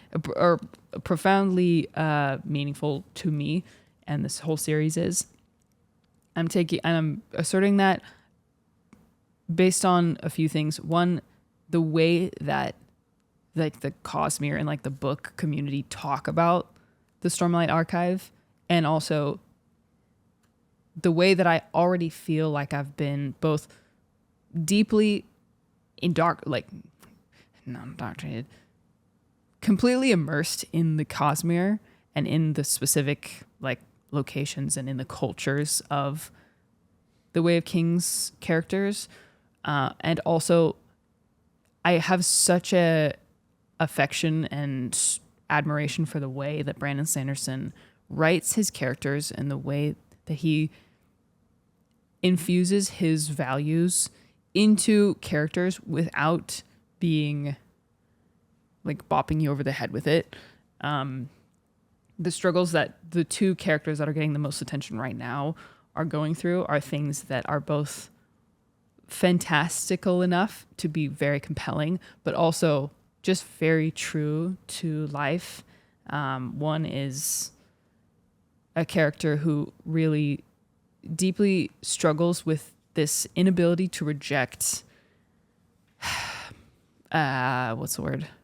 profoundly meaningful to me, and this whole series is. I'm asserting that based on a few things. One, the way that like the Cosmere and like the book community talk about the Stormlight Archive, and also the way that I already feel like I've been both deeply indoctrinated, completely immersed in the Cosmere and in the specific like locations and in the cultures of the Way of Kings characters. And also I have such a affection and admiration for the way that Brandon Sanderson writes his characters and the way that he infuses his values into characters without being like bopping you over the head with it. The struggles that the two characters that are getting the most attention right now are going through are things that are both fantastical enough to be very compelling, but also just very true to life. One is a character who really deeply struggles with this inability to reject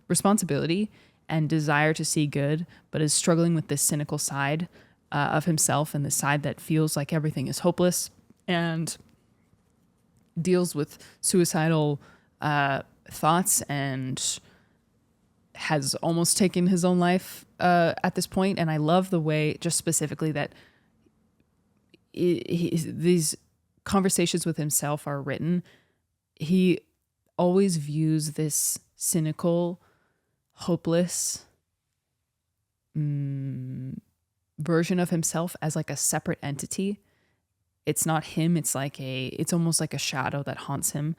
responsibility, and desire to see good, but is struggling with this cynical side of himself, and the side that feels like everything is hopeless, and deals with suicidal thoughts, and has almost taken his own life at this point. And I love the way, just specifically, that these conversations with himself are written. He always views this cynical, hopeless version of himself as like a separate entity. It's not him. It's almost like a shadow that haunts him.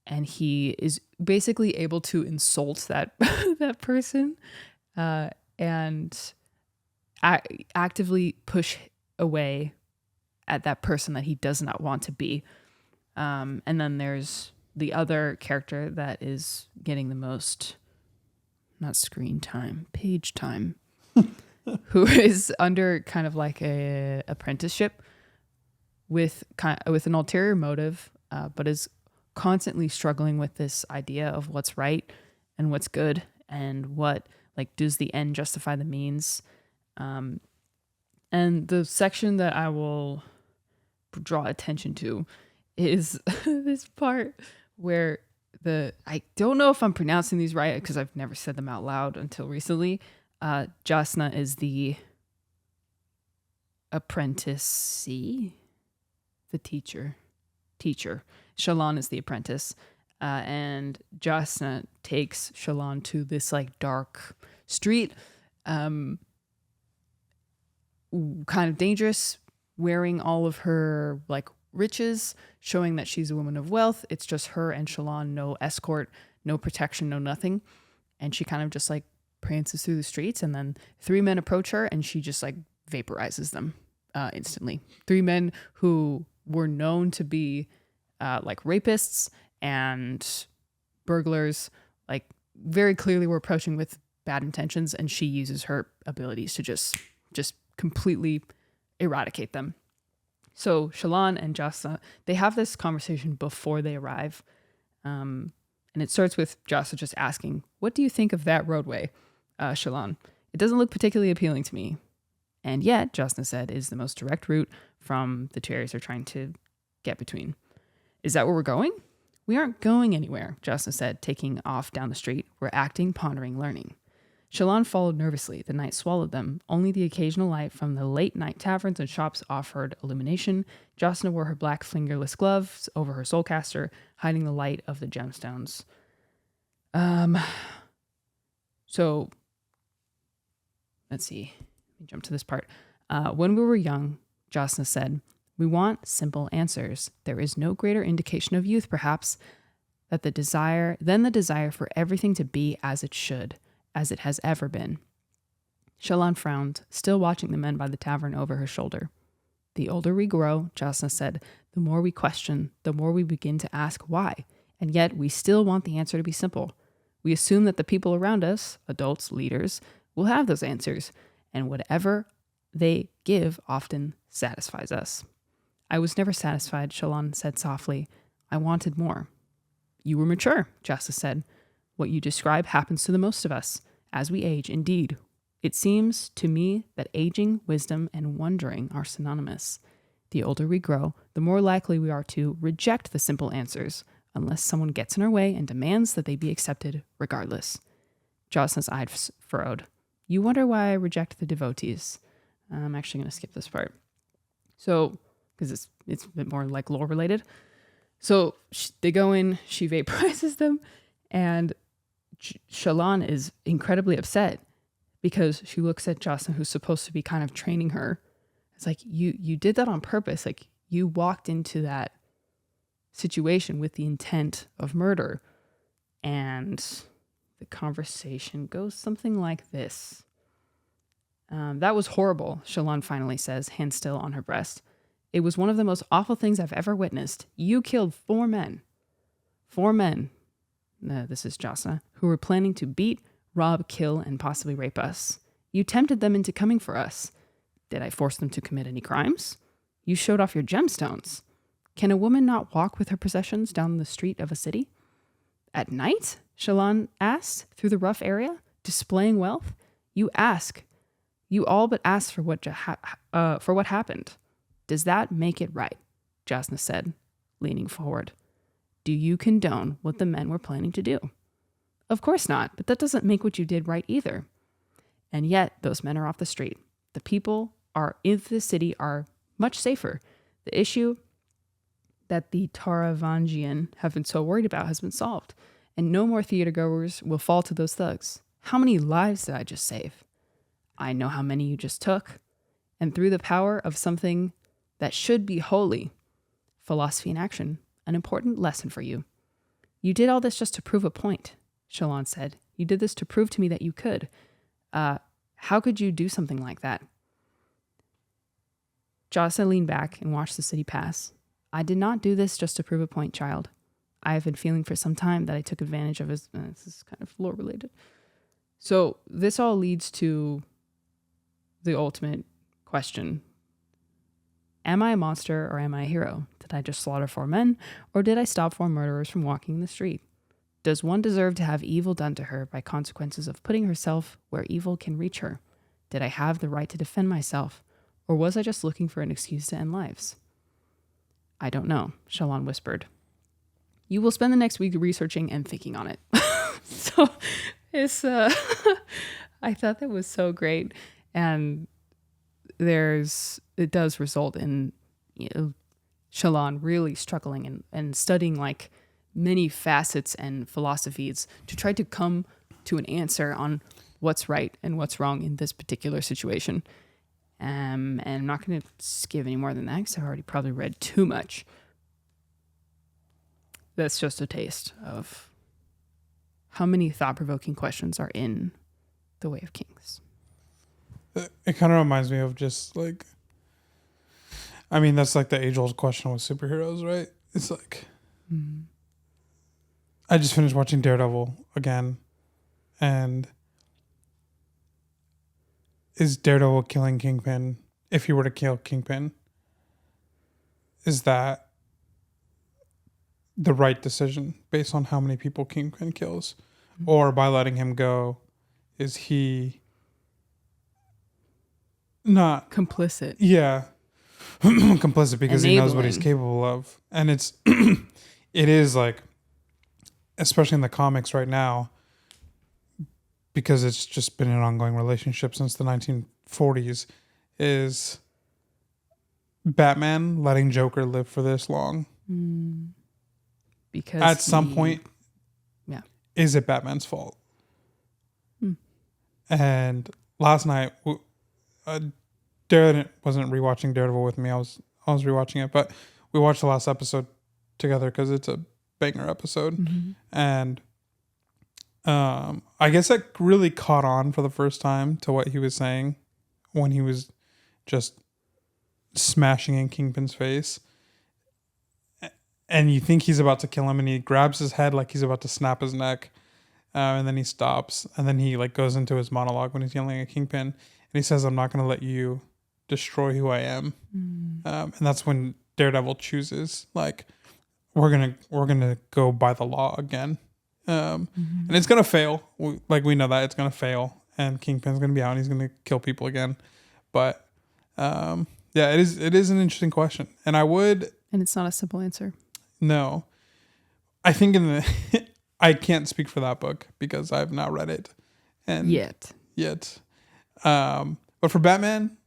And he is basically able to insult that person and actively push away at that person that he does not want to be. And then there's the other character that is getting the most, not screen time, page time, who is under kind of like a apprenticeship with an ulterior motive, but is constantly struggling with this idea of what's right and what's good, and what, like, does the end justify the means? And the section that I will draw attention to is this part where I don't know if I'm pronouncing these right because I've never said them out loud until recently. Jasna is the apprenticee, the teacher. Shallan is the apprentice. And Jasna takes Shallan to this like dark street, kind of dangerous, wearing all of her like riches, showing that she's a woman of wealth. It's just her and Shallan, no escort, no protection, no nothing. And she kind of just like prances through the streets, and then 3 men approach her, and she just like vaporizes them instantly. 3 men who were known to be like rapists and burglars, like very clearly were approaching with bad intentions, and she uses her abilities to just completely eradicate them. So Shallan and Jasna, they have this conversation before they arrive. And it starts with Jasna just asking, "What do you think of that roadway, Shallan? It doesn't look particularly appealing to me." And yet, Jasna said, is the most direct route from the two areas they're trying to get between. "Is that where we're going?" "We aren't going anywhere," Jasna said, taking off down the street. "We're acting, pondering, learning." Shallan followed nervously. The night swallowed them. Only the occasional light from the late-night taverns and shops offered illumination. Jasna wore her black fingerless gloves over her soulcaster, hiding the light of the gemstones. So, let's see. Let me jump to this part. When we were young, Jasna said, "We want simple answers. There is no greater indication of youth, perhaps, than the desire for everything to be as it should, as it has ever been." Shallan frowned, still watching the men by the tavern over her shoulder. "The older we grow," Jasna said, "the more we question, the more we begin to ask why. And yet we still want the answer to be simple. We assume that the people around us, adults, leaders, will have those answers, and whatever they give often satisfies us." "I was never satisfied," Shallan said softly. "I wanted more." "You were mature," Jasna said. "What you describe happens to the most of us as we age. Indeed, it seems to me that aging, wisdom, and wondering are synonymous. The older we grow, the more likely we are to reject the simple answers, unless someone gets in our way and demands that they be accepted regardless." Jasna's eyes furrowed. "You wonder why I reject the devotees." I'm actually going to skip this part. So, because it's a bit more like lore related. So they go in, she vaporizes them, and Shallan is incredibly upset because she looks at Jasna, who's supposed to be kind of training her. It's like, you did that on purpose. Like, you walked into that situation with the intent of murder. And the conversation goes something like this. "That was horrible," Shallan finally says, hand still on her breast. "It was one of the most awful things I've ever witnessed. You killed 4 men. 4 men," this is Jasna, "who were planning to beat, rob, kill, and possibly rape us. You tempted them into coming for us. Did I force them to commit any crimes? You showed off your gemstones. Can a woman not walk with her possessions down the street of a city?" "At night?" Shallan asked, "through the rough area? displaying wealth? You all but ask for what happened. Does that make it right? Jasna said, leaning forward. Do you condone what the men were planning to do? Of course not, but that doesn't make what you did right either. And yet, those men are off the street. The people in the city are much safer. The issue that the Taravangian have been so worried about has been solved, and no more theatergoers will fall to those thugs. How many lives did I just save? I know how many you just took. And through the power of something that should be holy, philosophy in action, an important lesson for you. You did all this just to prove a point, Shallan said. You did this to prove to me that you could. How could you do something like that? Jasa leaned back and watched the city pass. I did not do this just to prove a point, child. I have been feeling for some time that I took advantage of his... this is kind of lore related. So this all leads to the ultimate question. Am I a monster or am I a hero? Did I just slaughter 4 men, or did I stop 4 murderers from walking the street? Does one deserve to have evil done to her by consequences of putting herself where evil can reach her? Did I have the right to defend myself, or was I just looking for an excuse to end lives? I don't know, Shallan whispered. You will spend the next week researching and thinking on it. So it's, I thought that was so great. And it does result in, Shallan really struggling and studying like many facets and philosophies to try to come to an answer on what's right and what's wrong in this particular situation. And I'm not going to give any more than that because I've already probably read too much. That's just a taste of how many thought-provoking questions are in The Way of Kings. It kind of reminds me of just like, I mean, that's like the age-old question with superheroes, right? It's like, I just finished watching Daredevil again, and is Daredevil killing Kingpin? If he were to kill Kingpin, is that the right decision based on how many people Kingpin kills? Or by letting him go, is he not complicit? Yeah. Complicit because he knows what he's Enabling. capable of. And it is like, especially in the comics right now, because it's just been an ongoing relationship since the 1940s, is Batman letting Joker live for this long. Because at some point, yeah, is it Batman's fault? And last night, Darren wasn't rewatching Daredevil with me. I was rewatching it, but we watched the last episode together because it's a banger episode. And I guess I really caught on for the first time to what he was saying when he was just smashing in Kingpin's face. And you think he's about to kill him, and he grabs his head like he's about to snap his neck. And then he stops, and then he like goes into his monologue when he's yelling at Kingpin, and he says, "I'm not going to let you destroy who I am." And that's when Daredevil chooses, like, we're gonna go by the law again, and it's gonna fail. We know that it's gonna fail, and Kingpin's gonna be out, and he's gonna kill people again. But yeah, it is an interesting question, and and it's not a simple answer. No, I think I can't speak for that book because I've not read it, and yet. But for Batman,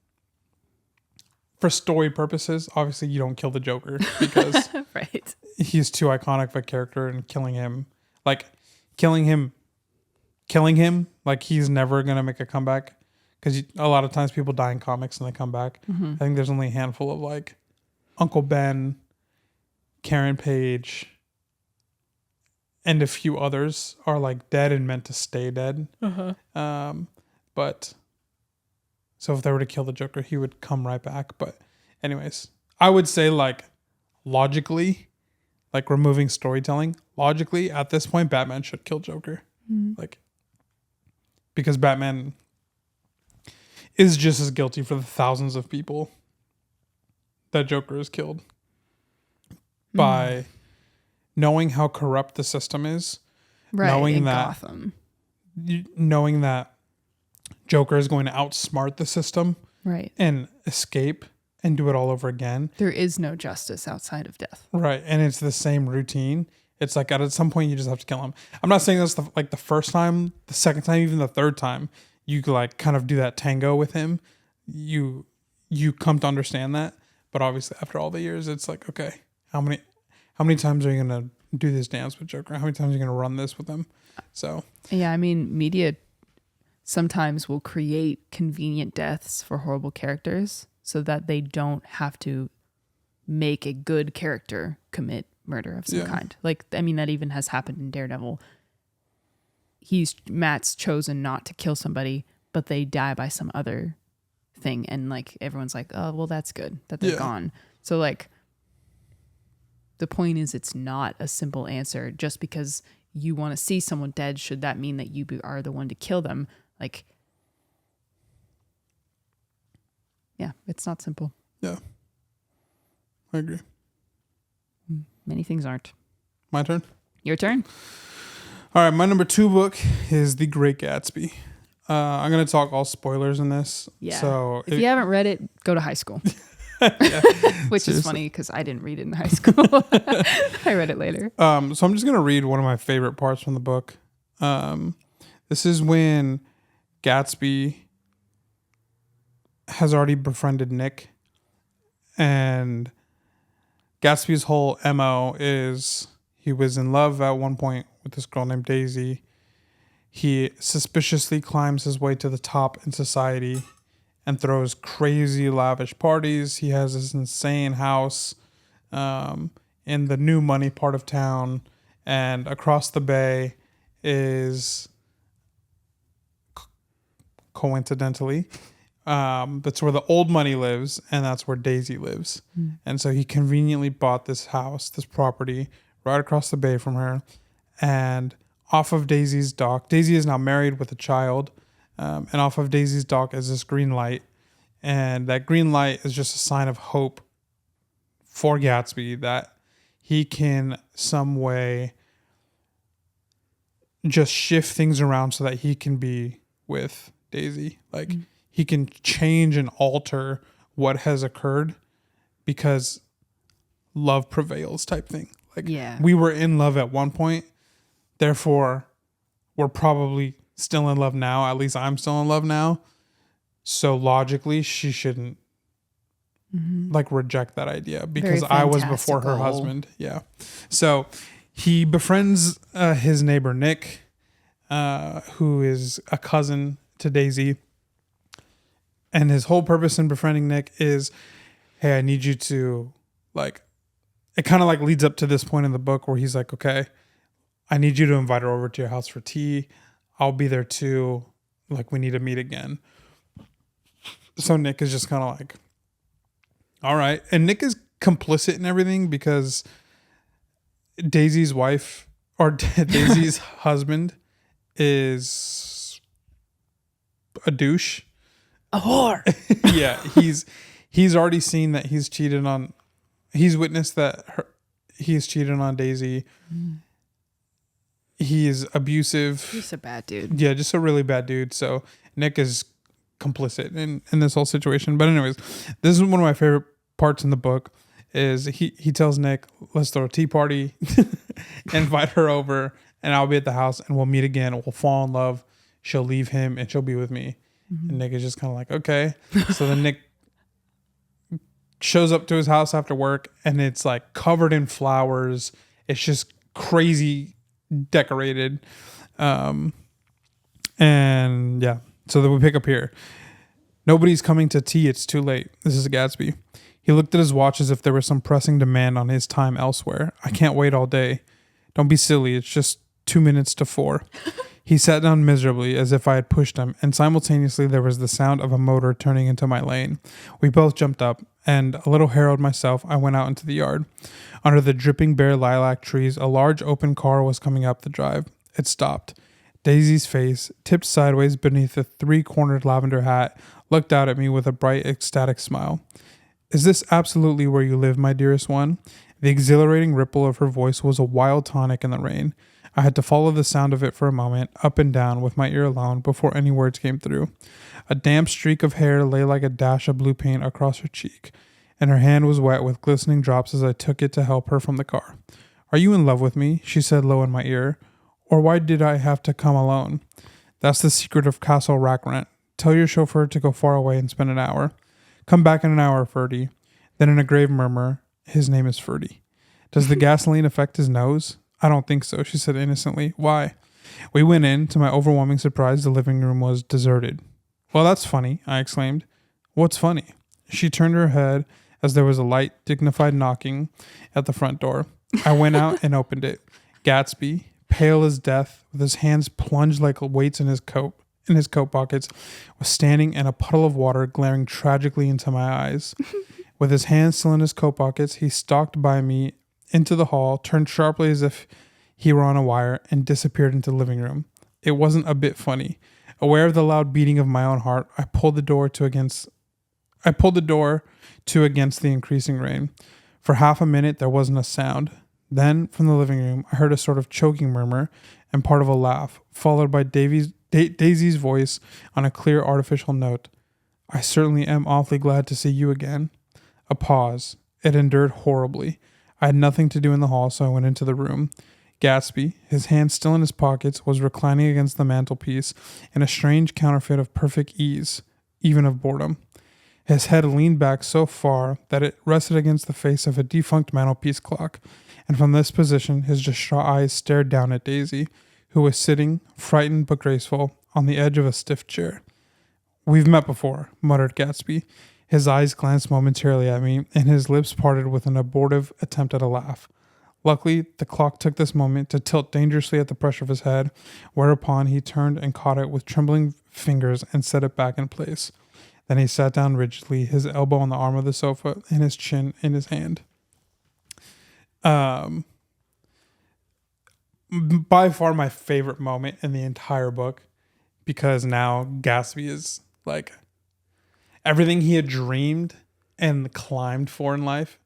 for story purposes, obviously you don't kill the Joker because right. He's too iconic of a character, and killing him, like he's never gonna make a comeback. Because a lot of times people die in comics and they come back. I think there's only a handful of like Uncle Ben, Karen Page, and a few others are like dead and meant to stay dead. But so if they were to kill the Joker, he would come right back. But anyways, I would say like logically, like removing storytelling, logically at this point, Batman should kill Joker. Like, because Batman is just as guilty for the thousands of people that Joker has killed by knowing how corrupt the system is, right, knowing in that Gotham. knowing that Joker is going to outsmart the system, right, and escape and do it all over again. There is no justice outside of death. Right. And it's the same routine. It's like at some point you just have to kill him. I'm not saying that's the first time, the second time, even the third time you like kind of do that tango with him. You come to understand that. But obviously after all the years, it's like, okay, how many times are you going to do this dance with Joker? How many times are you going to run this with him? So yeah, I mean, media sometimes will create convenient deaths for horrible characters so that they don't have to make a good character commit murder of some kind. Like, I mean, that even has happened in Daredevil. Matt's chosen not to kill somebody, but they die by some other thing. And like, everyone's like, oh, well, that's good that they're gone. So like, the point is, it's not a simple answer. Just because you want to see someone dead, should that mean that you are the one to kill them? Like, yeah, it's not simple. Yeah, I agree. Many things aren't. My turn? Your turn? All right, my number 2 book is The Great Gatsby. I'm going to talk all spoilers in this. Yeah. So if you haven't read it, go to high school. Which Seriously. Is funny because I didn't read it in high school. I read it later. So I'm just going to read one of my favorite parts from the book. This is when Gatsby has already befriended Nick, and Gatsby's whole MO is he was in love at one point with this girl named Daisy. He suspiciously climbs his way to the top in society and throws crazy lavish parties. He has this insane house in the new money part of town, and across the bay is coincidentally that's where the old money lives, and that's where Daisy lives. And so he conveniently bought this house, this property right across the bay from her, and off of Daisy's dock, Daisy is now married with a child, and off of Daisy's dock is this green light, and that green light is just a sign of hope for Gatsby that he can some way just shift things around so that he can be with Daisy. Like, he can change and alter what has occurred because love prevails type thing. Like, we were in love at one point, therefore we're probably still in love now. At least I'm still in love now. So logically, she shouldn't like reject that idea because I was before her husband. Yeah. So he befriends his neighbor Nick, who is a cousin to Daisy. And his whole purpose in befriending Nick is, hey, I need you to, like, it kind of like leads up to this point in the book where he's like, okay, I need you to invite her over to your house for tea. I'll be there too. Like, we need to meet again. So Nick is just kind of like, all right. And Nick is complicit in everything because Daisy's wife or Daisy's husband is a douche. A whore. Yeah, he's already seen that he's cheated on. He's witnessed that he's cheated on Daisy. He is abusive. He's a bad dude. Yeah, just a really bad dude. So Nick is complicit in this whole situation. But anyways, this is one of my favorite parts in the book. Is he tells Nick, let's throw a tea party, invite her over, and I'll be at the house, and we'll meet again. We'll fall in love. She'll leave him, and she'll be with me. And Nick is just kind of like, okay. So then Nick shows up to his house after work, and it's like covered in flowers. It's just crazy decorated. And yeah, so then we pick up here. Nobody's coming to tea. It's too late. This is Gatsby. He looked at his watch as if there was some pressing demand on his time elsewhere. I can't wait all day. Don't be silly. It's just 2 minutes to 4. He sat down miserably as if I had pushed him, and simultaneously there was the sound of a motor turning into my lane. We both jumped up, and a little harrowed myself, I went out into the yard. Under the dripping bare lilac trees, a large open car was coming up the drive. It stopped. Daisy's face, tipped sideways beneath a 3-cornered lavender hat, looked out at me with a bright, ecstatic smile. Is this absolutely where you live, my dearest one? The exhilarating ripple of her voice was a wild tonic in the rain. I had to follow the sound of it for a moment, up and down, with my ear alone, before any words came through. A damp streak of hair lay like a dash of blue paint across her cheek, and her hand was wet with glistening drops as I took it to help her from the car. Are you in love with me? She said low in my ear. Or why did I have to come alone? That's the secret of Castle Rack Rent. Tell your chauffeur to go far away and spend an hour. Come back in an hour, Ferdy. Then in a grave murmur, his name is Ferdy. Does the gasoline affect his nose? I don't think so, she said innocently. Why? We went in. To my overwhelming surprise, the living room was deserted. Well, that's funny, I exclaimed. What's funny? She turned her head as there was a light, dignified knocking at the front door. I went out and opened it. Gatsby, pale as death, with his hands plunged like weights in his coat pockets, was standing in a puddle of water, glaring tragically into my eyes. With his hands still in his coat pockets, he stalked by me into the hall, turned sharply as if he were on a wire, and disappeared into the living room. It wasn't a bit funny. Aware of the loud beating of my own heart, I pulled the door to against the increasing rain. For half a minute, there wasn't a sound. Then, from the living room, I heard a sort of choking murmur and part of a laugh, followed by Daisy's voice on a clear artificial note. I certainly am awfully glad to see you again. A pause. It endured horribly. I had nothing to do in the hall, so I went into the room. Gatsby, his hands still in his pockets, was reclining against the mantelpiece in a strange counterfeit of perfect ease, even of boredom. His head leaned back so far that it rested against the face of a defunct mantelpiece clock, and from this position his distraught eyes stared down at Daisy, who was sitting, frightened but graceful, on the edge of a stiff chair. We've met before, muttered Gatsby. His eyes glanced momentarily at me, and his lips parted with an abortive attempt at a laugh. Luckily, the clock took this moment to tilt dangerously at the pressure of his head, whereupon he turned and caught it with trembling fingers and set it back in place. Then he sat down rigidly, his elbow on the arm of the sofa and his chin in his hand. By far my favorite moment in the entire book, because now Gatsby is like everything he had dreamed and climbed for in life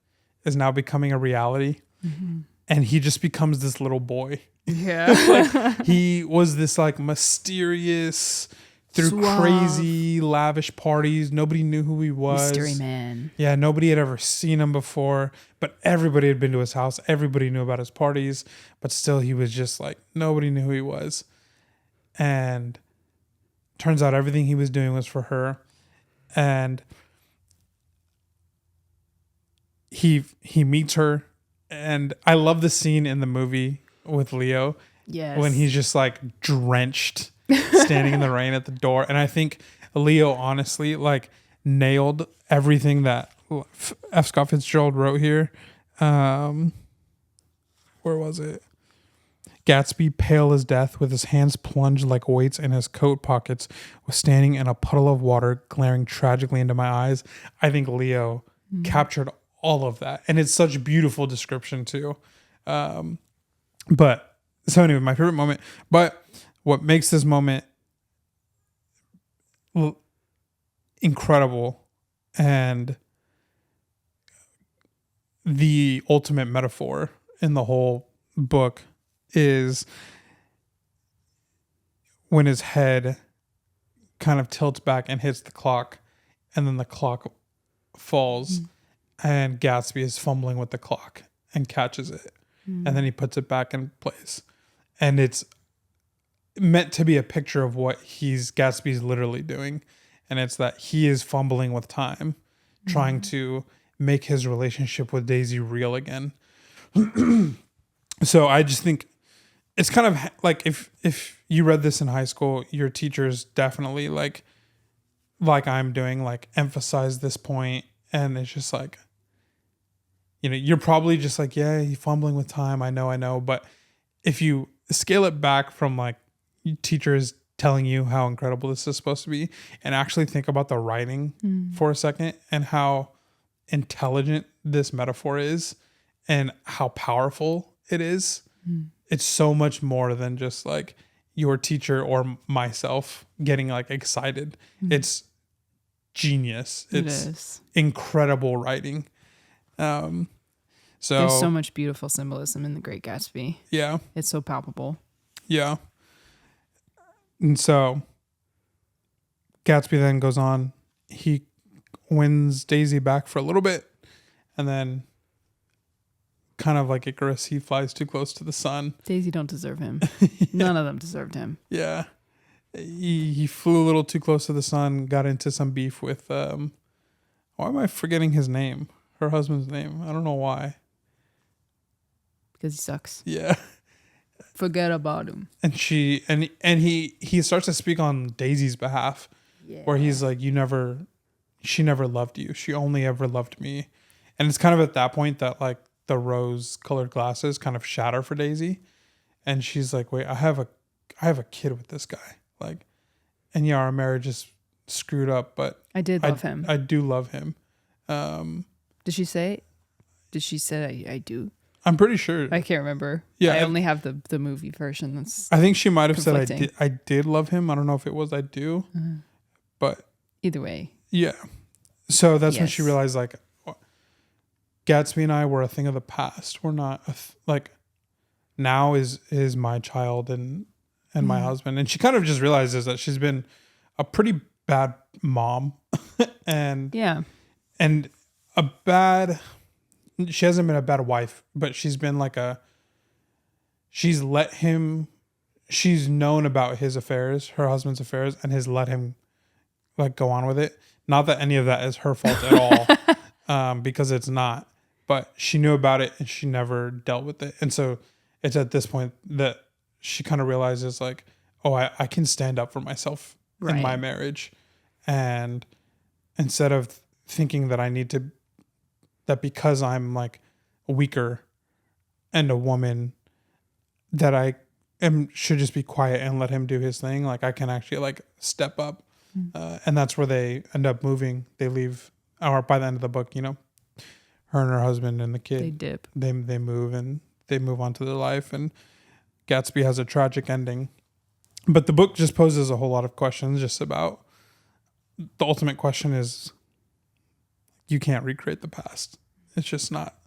is now becoming a reality. Mm-hmm. And he just becomes this little boy. Yeah. Like, he was this like mysterious, through Suave, crazy, lavish parties. Nobody knew who he was. mystery man. Yeah, nobody had ever seen him before, but everybody had been to his house. Everybody knew about his parties, but still he was just like, nobody knew who he was. And turns out everything he was doing was for her. And he meets her. And I love the scene in the movie with Leo. Yes. When he's just like drenched, standing in the rain at the door. And I think Leo honestly like nailed everything that F. Scott Fitzgerald wrote here. Where was it? Gatsby, pale as death, with his hands plunged like weights in his coat pockets, was standing in a puddle of water, glaring tragically into my eyes. I think Leo captured all of that. And it's such a beautiful description too. But so anyway, my favorite moment. But what makes this moment incredible and the ultimate metaphor in the whole book is when his head kind of tilts back and hits the clock, and then the clock falls, and Gatsby is fumbling with the clock and catches it, and then he puts it back in place. And it's meant to be a picture of what Gatsby's literally doing. And it's that he is fumbling with time, trying to make his relationship with Daisy real again. So I just think it's kind of like if you read this in high school, your teachers definitely like I'm doing, like emphasize this point, and it's just like, you know, you're probably just like, yeah, he's fumbling with time. I know. But if you scale it back from like teachers telling you how incredible this is supposed to be, and actually think about the writing for a second and how intelligent this metaphor is and how powerful it is, it's so much more than just like your teacher or myself getting like excited. It's genius. It's incredible writing. So there's so much beautiful symbolism in The Great Gatsby. Yeah. It's so palpable. Yeah. And so Gatsby then goes on. He wins Daisy back for a little bit, and then kind of like Icarus, he flies too close to the sun. Daisy don't deserve him. None of them deserved him. Yeah. He flew a little too close to the sun, got into some beef with why am I forgetting his name? Her husband's name. I don't know why. Because he sucks. Yeah. Forget about him. And he starts to speak on Daisy's behalf, where he's like, she never loved you. She only ever loved me. And it's kind of at that point that like the rose colored glasses kind of shatter for Daisy. And she's like, wait, I have a kid with this guy. Like, and yeah, our marriage is screwed up, but I did love him. I do love him. Did she say I do? I'm pretty sure. I can't remember. Yeah, I only have the movie version. That's I think she might have said I did love him. I don't know if it was I do, but either way. Yeah. So that's when she realized like Gatsby and I were a thing of the past. We're not like now is my child and my husband. And she kind of just realizes that she's been a pretty bad mom and she hasn't been a bad wife, but she's been like she's known about his affairs, her husband's affairs, and has let him like go on with it. Not that any of that is her fault at all, because it's not, but she knew about it and she never dealt with it. And so it's at this point that she kind of realizes like, oh, I can stand up for myself in my marriage. And instead of thinking that that because I'm like weaker and a woman that I should just be quiet and let him do his thing. Like I can actually like step up. And that's where they end up moving. They leave, or by the end of the book, her and her husband and the kid, they dip. They move and they move on to their life. And Gatsby has a tragic ending. But the book just poses a whole lot of questions just about the ultimate question is you can't recreate the past. It's just not.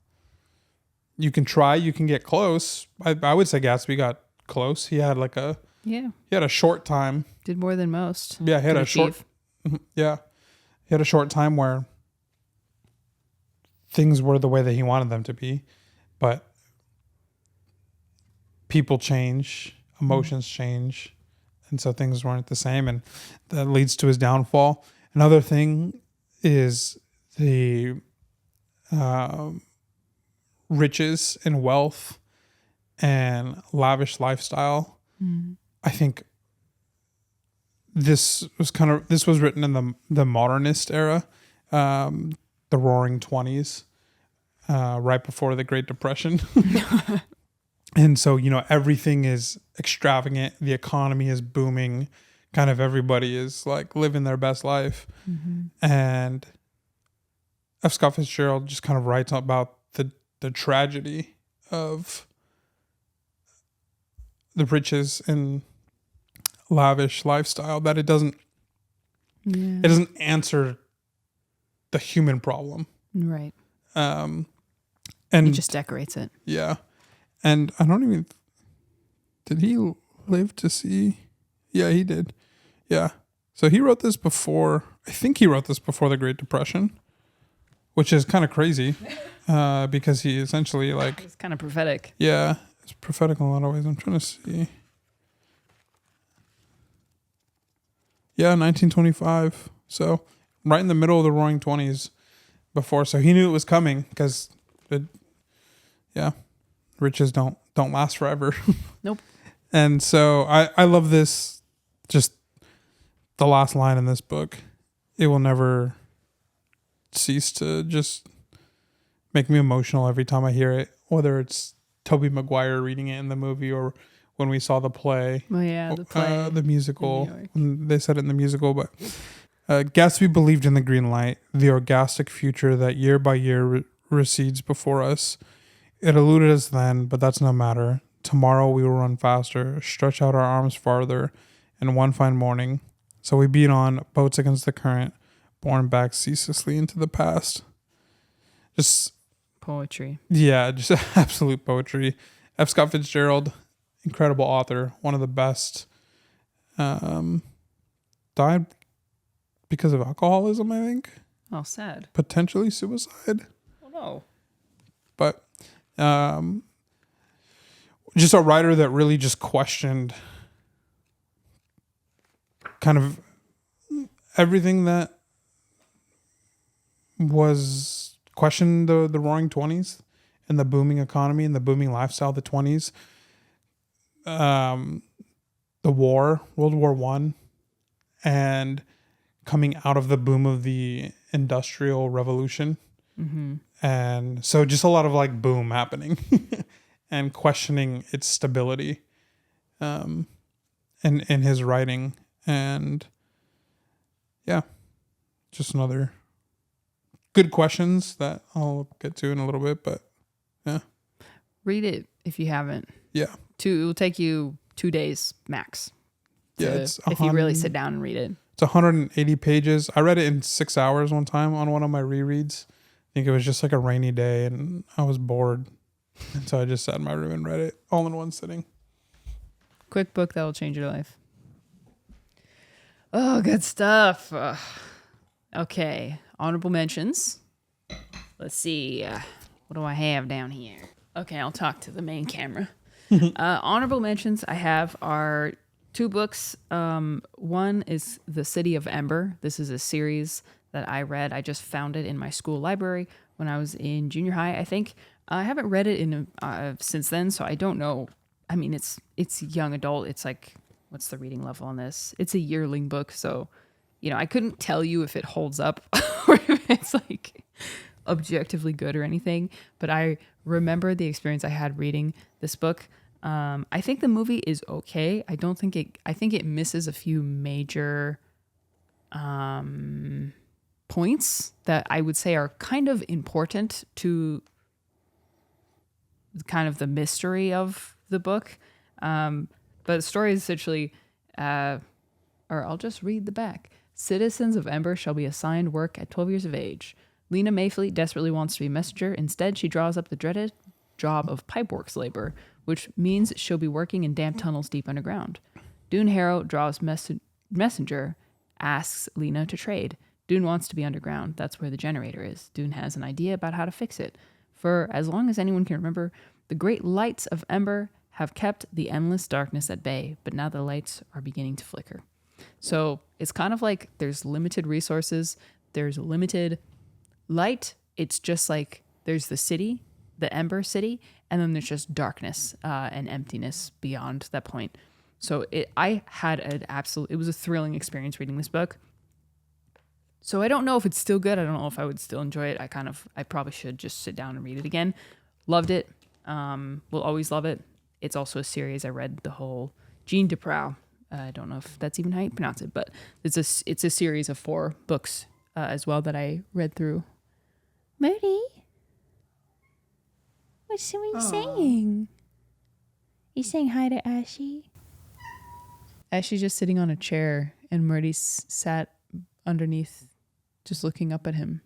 You can try, you can get close. I would say Gatsby got close. He had like he had a short time. Did more than most. Yeah, he had a short. Yeah, he had a short time where things were the way that he wanted them to be, but people change, emotions change, and so things weren't the same, and that leads to his downfall. Another thing is the riches and wealth and lavish lifestyle. I think this was written in the modernist era, the Roaring 20s, right before the Great Depression. And so, everything is extravagant. The economy is booming. Kind of everybody is like living their best life. And F. Scott Fitzgerald just kind of writes about the tragedy of the riches and lavish lifestyle, that it doesn't answer the human problem. Right. And he just decorates it. Yeah. And I don't even, did he live to see? Yeah, he did. Yeah. So he wrote this before the Great Depression, which is kind of crazy, because he essentially it's kind of prophetic. Yeah. It's prophetic in a lot of ways. I'm trying to see. Yeah, 1925. So right in the middle of the Roaring 20s before. So he knew it was coming because riches don't last forever. Nope. And so I love this, just the last line in this book. It will never cease to just make me emotional every time I hear it, whether it's Tobey Maguire reading it in the movie or when we saw the play. Oh yeah, the play. The musical. They said it in the musical, but Gatsby believed in the green light, the orgastic future that year by year recedes before us. It eluded us then, but that's no matter. Tomorrow we will run faster, stretch out our arms farther, and one fine morning. So we beat on, boats against the current, borne back ceaselessly into the past. Just Poetry. Yeah, just absolute poetry. F. Scott Fitzgerald, incredible author, one of the best. Died because of alcoholism, I think. Oh, sad. Potentially suicide. Oh, no. But just a writer that really just questioned kind of everything that was questioned the roaring 20s and the booming economy and the booming lifestyle of the 20s. The war, World War I, and coming out of the boom of the Industrial Revolution. Mm-hmm. And so just a lot of like boom happening and questioning its stability in his writing. And yeah, just another good questions that I'll get to in a little bit, but yeah. Read it if you haven't. Yeah. It will take you 2 days max. Yeah, If you really sit down and read it. It's 180 pages. I read it in 6 hours one time on one of my rereads. I think it was just like a rainy day and I was bored. And so I just sat in my room and read it all in one sitting. Quick book that will change your life. Oh, good stuff. Okay. Honorable mentions. Let's see. What do I have down here? Okay, I'll talk to the main camera. Honorable mentions I have are 2 books. One is The City of Ember. This is a series that I read. I just found it in my school library when I was in junior high, I think. I haven't read it since then, so I don't know. I mean, it's young adult. It's like, what's the reading level on this? It's a yearling book, so I couldn't tell you if it holds up or if it's like objectively good or anything. But I remember the experience I had reading this book. I think the movie is okay. I think it misses a few major points that I would say are kind of important to kind of the mystery of the book. But the story is essentially, or I'll just read the back. Citizens of Ember shall be assigned work at 12 years of age. Lena Mayfleet desperately wants to be a messenger. Instead, she draws up the dreaded job of pipeworks labor, which means she'll be working in damp tunnels deep underground. Dune Harrow draws messenger, asks Lena to trade. Dune wants to be underground. That's where the generator is. Dune has an idea about how to fix it. For as long as anyone can remember, the great lights of Ember have kept the endless darkness at bay, but now the lights are beginning to flicker. So it's kind of like there's limited resources, there's limited light. It's just like there's the city, the Ember City, and then there's just darkness and emptiness beyond that point. So I had it was a thrilling experience reading this book. So I don't know if it's still good. I don't know if I would still enjoy it. I probably should just sit down and read it again. Loved it. Will always love it. It's also a series. I read the whole Jean Duprow. I don't know if that's even how you pronounce it, but it's a series of 4 books as well that I read through. Moody, what's someone saying? You saying hi to Ashy? Ashy's just sitting on a chair, and Murdy sat underneath, just looking up at him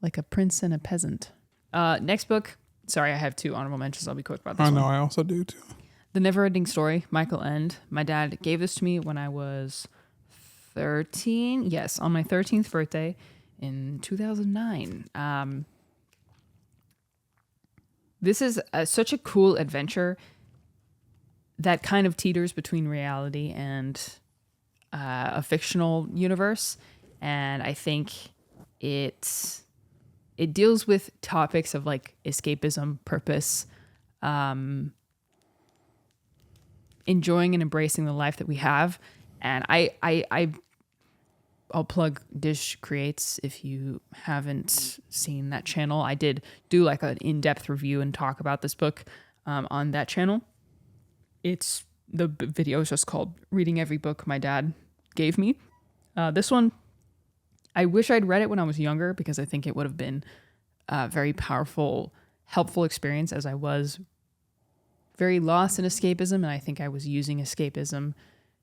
like a prince and a peasant. Next book. Sorry, I have 2 honorable mentions. I'll be quick about this one. I know, I also do too. The Never-Ending Story, Michael Ende. My dad gave this to me when I was 13. Yes, on my 13th birthday in 2009. This is such a cool adventure that kind of teeters between reality and a fictional universe. And I think it deals with topics of like escapism, purpose, enjoying and embracing the life that we have. And I'll plug Dish Creates if you haven't seen that channel. I did do like an in-depth review and talk about this book on that channel. The video is just called Reading Every Book My Dad Gave Me. This one, I wish I'd read it when I was younger because I think it would have been a very powerful, helpful experience, as I was very lost in escapism, and I think I was using escapism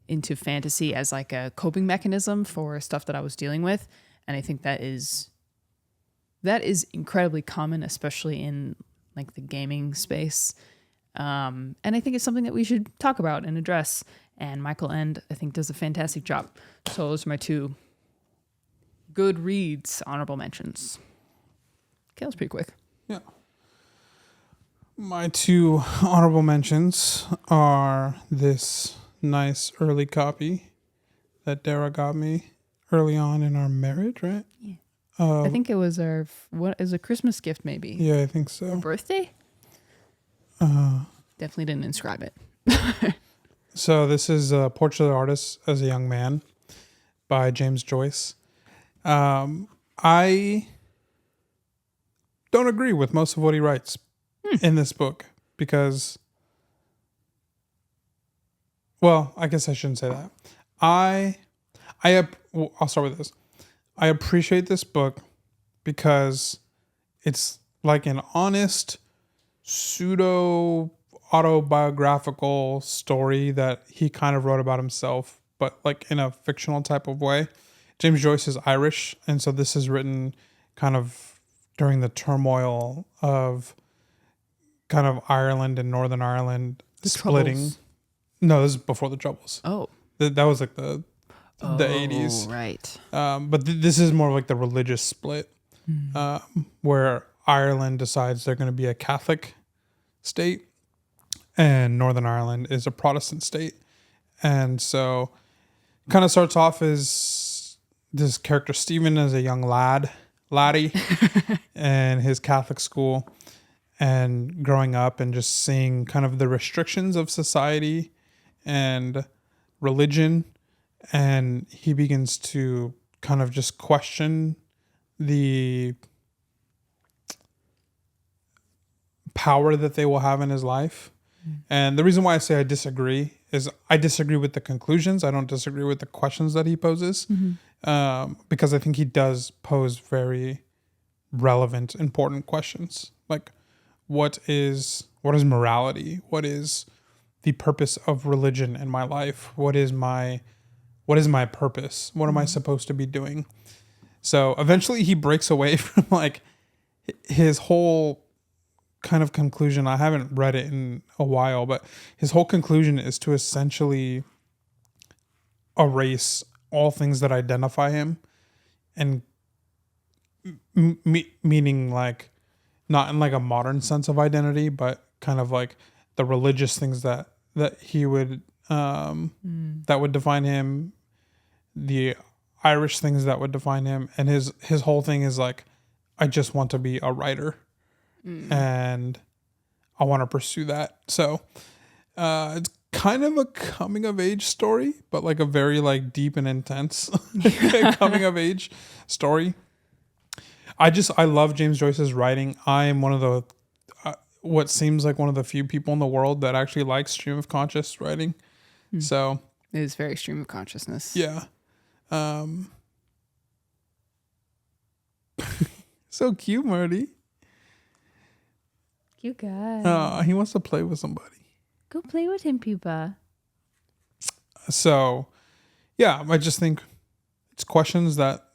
into fantasy as like a coping mechanism for stuff that I was dealing with. And I think that is that is incredibly common, especially in like the gaming space. And I think it's something that we should talk about and address. And Michael End, I think, does a fantastic job. So those are my 2 good reads, honorable mentions. Okay, that was pretty quick. Yeah. My 2 honorable mentions are this nice early copy that Dara got me early on in our marriage, right? Yeah. I think it was a Christmas gift, maybe. Yeah, I think so. Or birthday? Definitely didn't inscribe it. So this is Portrait of the Artist as a Young Man by James Joyce. I don't agree with most of what he writes in this book because, well, I guess I shouldn't say that. I'll start with this. I appreciate this book because it's like an honest, pseudo autobiographical story that he kind of wrote about himself, but like in a fictional type of way. James Joyce is Irish, and so this is written kind of during the turmoil of kind of Ireland and Northern Ireland splitting. Troubles. No, this is before the Troubles. Oh. That was like the 80s. Right. But this is more like the religious split, where Ireland decides they're going to be a Catholic state and Northern Ireland is a Protestant state. And so kind of starts off as this character Stephen as a young laddie and his Catholic school and growing up and just seeing kind of the restrictions of society and religion. And he begins to kind of just question the power that they will have in his life. And the reason why I say I disagree is I disagree with the conclusions. I don't disagree with the questions that he poses, because I think he does pose very relevant, important questions. Like, what is morality? What is the purpose of religion in my life? What is my purpose? What am I supposed to be doing? So eventually he breaks away from like his whole kind of conclusion. I haven't read it in a while, but his whole conclusion is to essentially erase all things that identify him, and meaning like not in like a modern sense of identity, but kind of like the religious things that he would that would define him, the Irish things that would define him, and his whole thing is like, I just want to be a writer. And I want to pursue that. So it's kind of a coming of age story, but like a very like deep and intense coming of age story. I love James Joyce's writing. I am one of the what seems like one of the few people in the world that actually likes stream of conscious writing. So it is very stream of consciousness. Yeah. So cute, Marty. Cute guy. He wants to play with somebody. Go play with him, Pupa. So, yeah, I just think it's questions that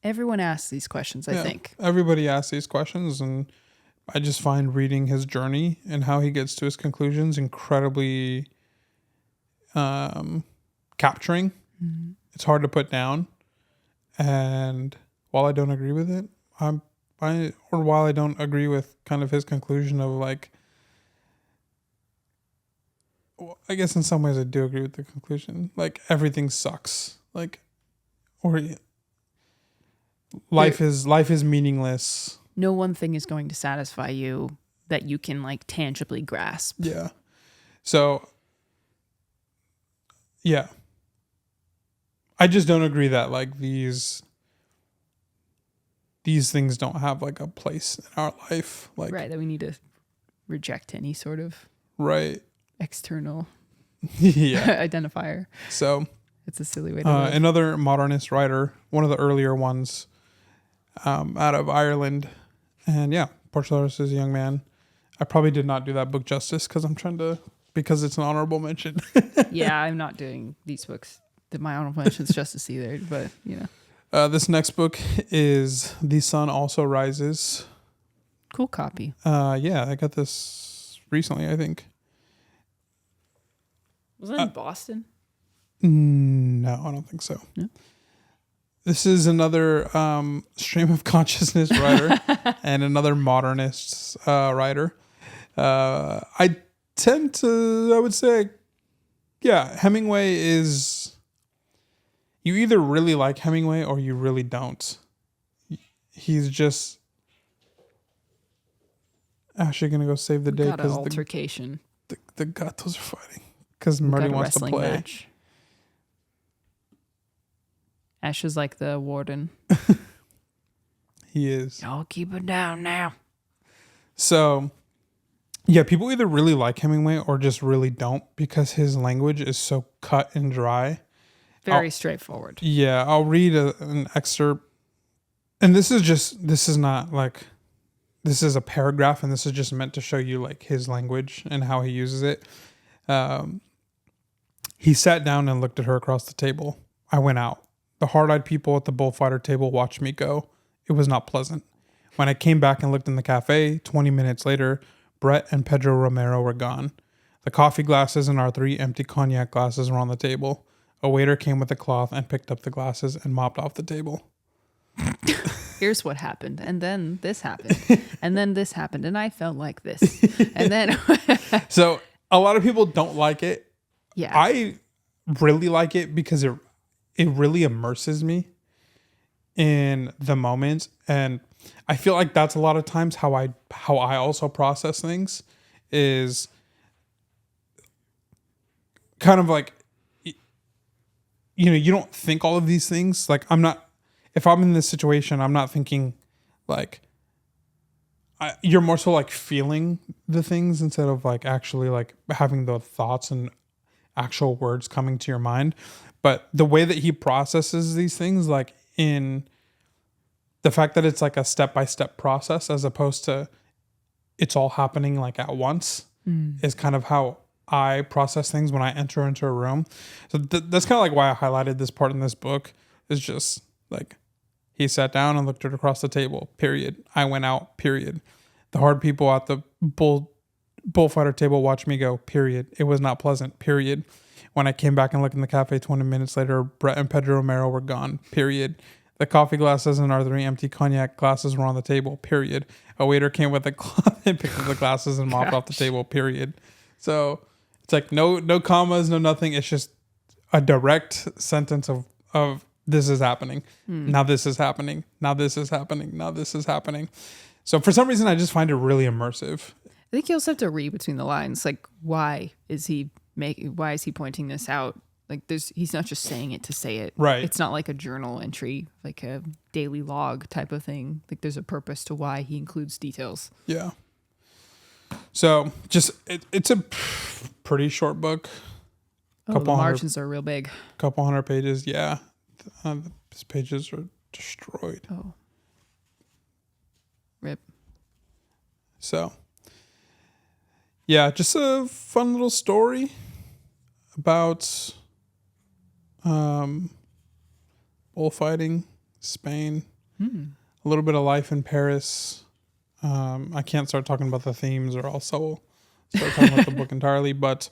everyone asks these questions, I think. Everybody asks these questions, and I just find reading his journey and how he gets to his conclusions incredibly capturing. It's hard to put down. And while I don't agree with it, while I don't agree with kind of his conclusion of like, well, I guess in some ways I do agree with the conclusion. Like, everything sucks. Like, or life is meaningless. No one thing is going to satisfy you that you can like tangibly grasp. Yeah. So, yeah. I just don't agree that like these things don't have like a place in our life. Like, right, that we need to reject any sort of external identifier. So it's a silly way to live. Another modernist writer, one of the earlier ones, out of Ireland, and Portrait of the Artist as a Young Man. I probably did not do that book justice because it's an honorable mention. Yeah, I'm not doing these books. My honorable mentions justice either, but This next book is The Sun Also Rises. Cool copy. Yeah, I got this recently, I think. Was that in Boston? No, I don't think so. No? This is another stream of consciousness writer and another modernist writer. I would say, yeah, Hemingway is, you either really like Hemingway or you really don't. He's just actually going to go save the day because altercation. The gatos are fighting because Murdy wants to play. Match. Ash is like the warden. He is. Y'all keep it down now. So, yeah, people either really like Hemingway or just really don't because his language is so cut and dry. Very straightforward. Yeah, I'll read an excerpt. And this is not like, this is a paragraph and this is just meant to show you like his language and how he uses it. He sat down and looked at her across the table. I went out. The hard-eyed people at the bullfighter table watched me go. It was not pleasant. When I came back and looked in the cafe, 20 minutes later, Brett and Pedro Romero were gone. The coffee glasses and our 3 empty cognac glasses were on the table. A waiter came with a cloth and picked up the glasses and mopped off the table. Here's what happened. And then this happened. And then this happened. And I felt like this. And then... So a lot of people don't like it. Yeah. I really like it because it really immerses me in the moment. And I feel like that's a lot of times how I also process things is kind of like, you don't think all of these things. Like if I'm in this situation, I'm not thinking like, you're more so like feeling the things instead of like actually like having the thoughts and actual words coming to your mind. But the way that he processes these things, like in the fact that it's like a step-by-step process as opposed to it's all happening like at once is kind of how I process things when I enter into a room. So that's kind of like why I highlighted this part in this book is just like he sat down and looked at across the table, period. I went out, period. The hard people at the bullfighter table watched me go, period. It was not pleasant, period. When I came back and looked in the cafe 20 minutes later, Brett and Pedro Romero were gone, period. The coffee glasses and our 3 empty cognac glasses were on the table, period. A waiter came with a cloth and picked up the glasses and mopped off the table, period. So it's like no commas, no nothing. It's just a direct sentence of this is happening. Now this is happening. Now this is happening. Now this is happening. So for some reason, I just find it really immersive. I think you also have to read between the lines. Like, why is he pointing this out? Like, he's not just saying it to say it. Right. It's not like a journal entry, like a daily log type of thing. Like, there's a purpose to why he includes details. Yeah. So just it's a pretty short book. The margins are real big. Couple hundred pages. Yeah. His pages are destroyed. Oh. Rip. So, yeah, just a fun little story about bullfighting, Spain, a little bit of life in Paris. I can't start talking about the themes or else I will start talking about the book entirely. But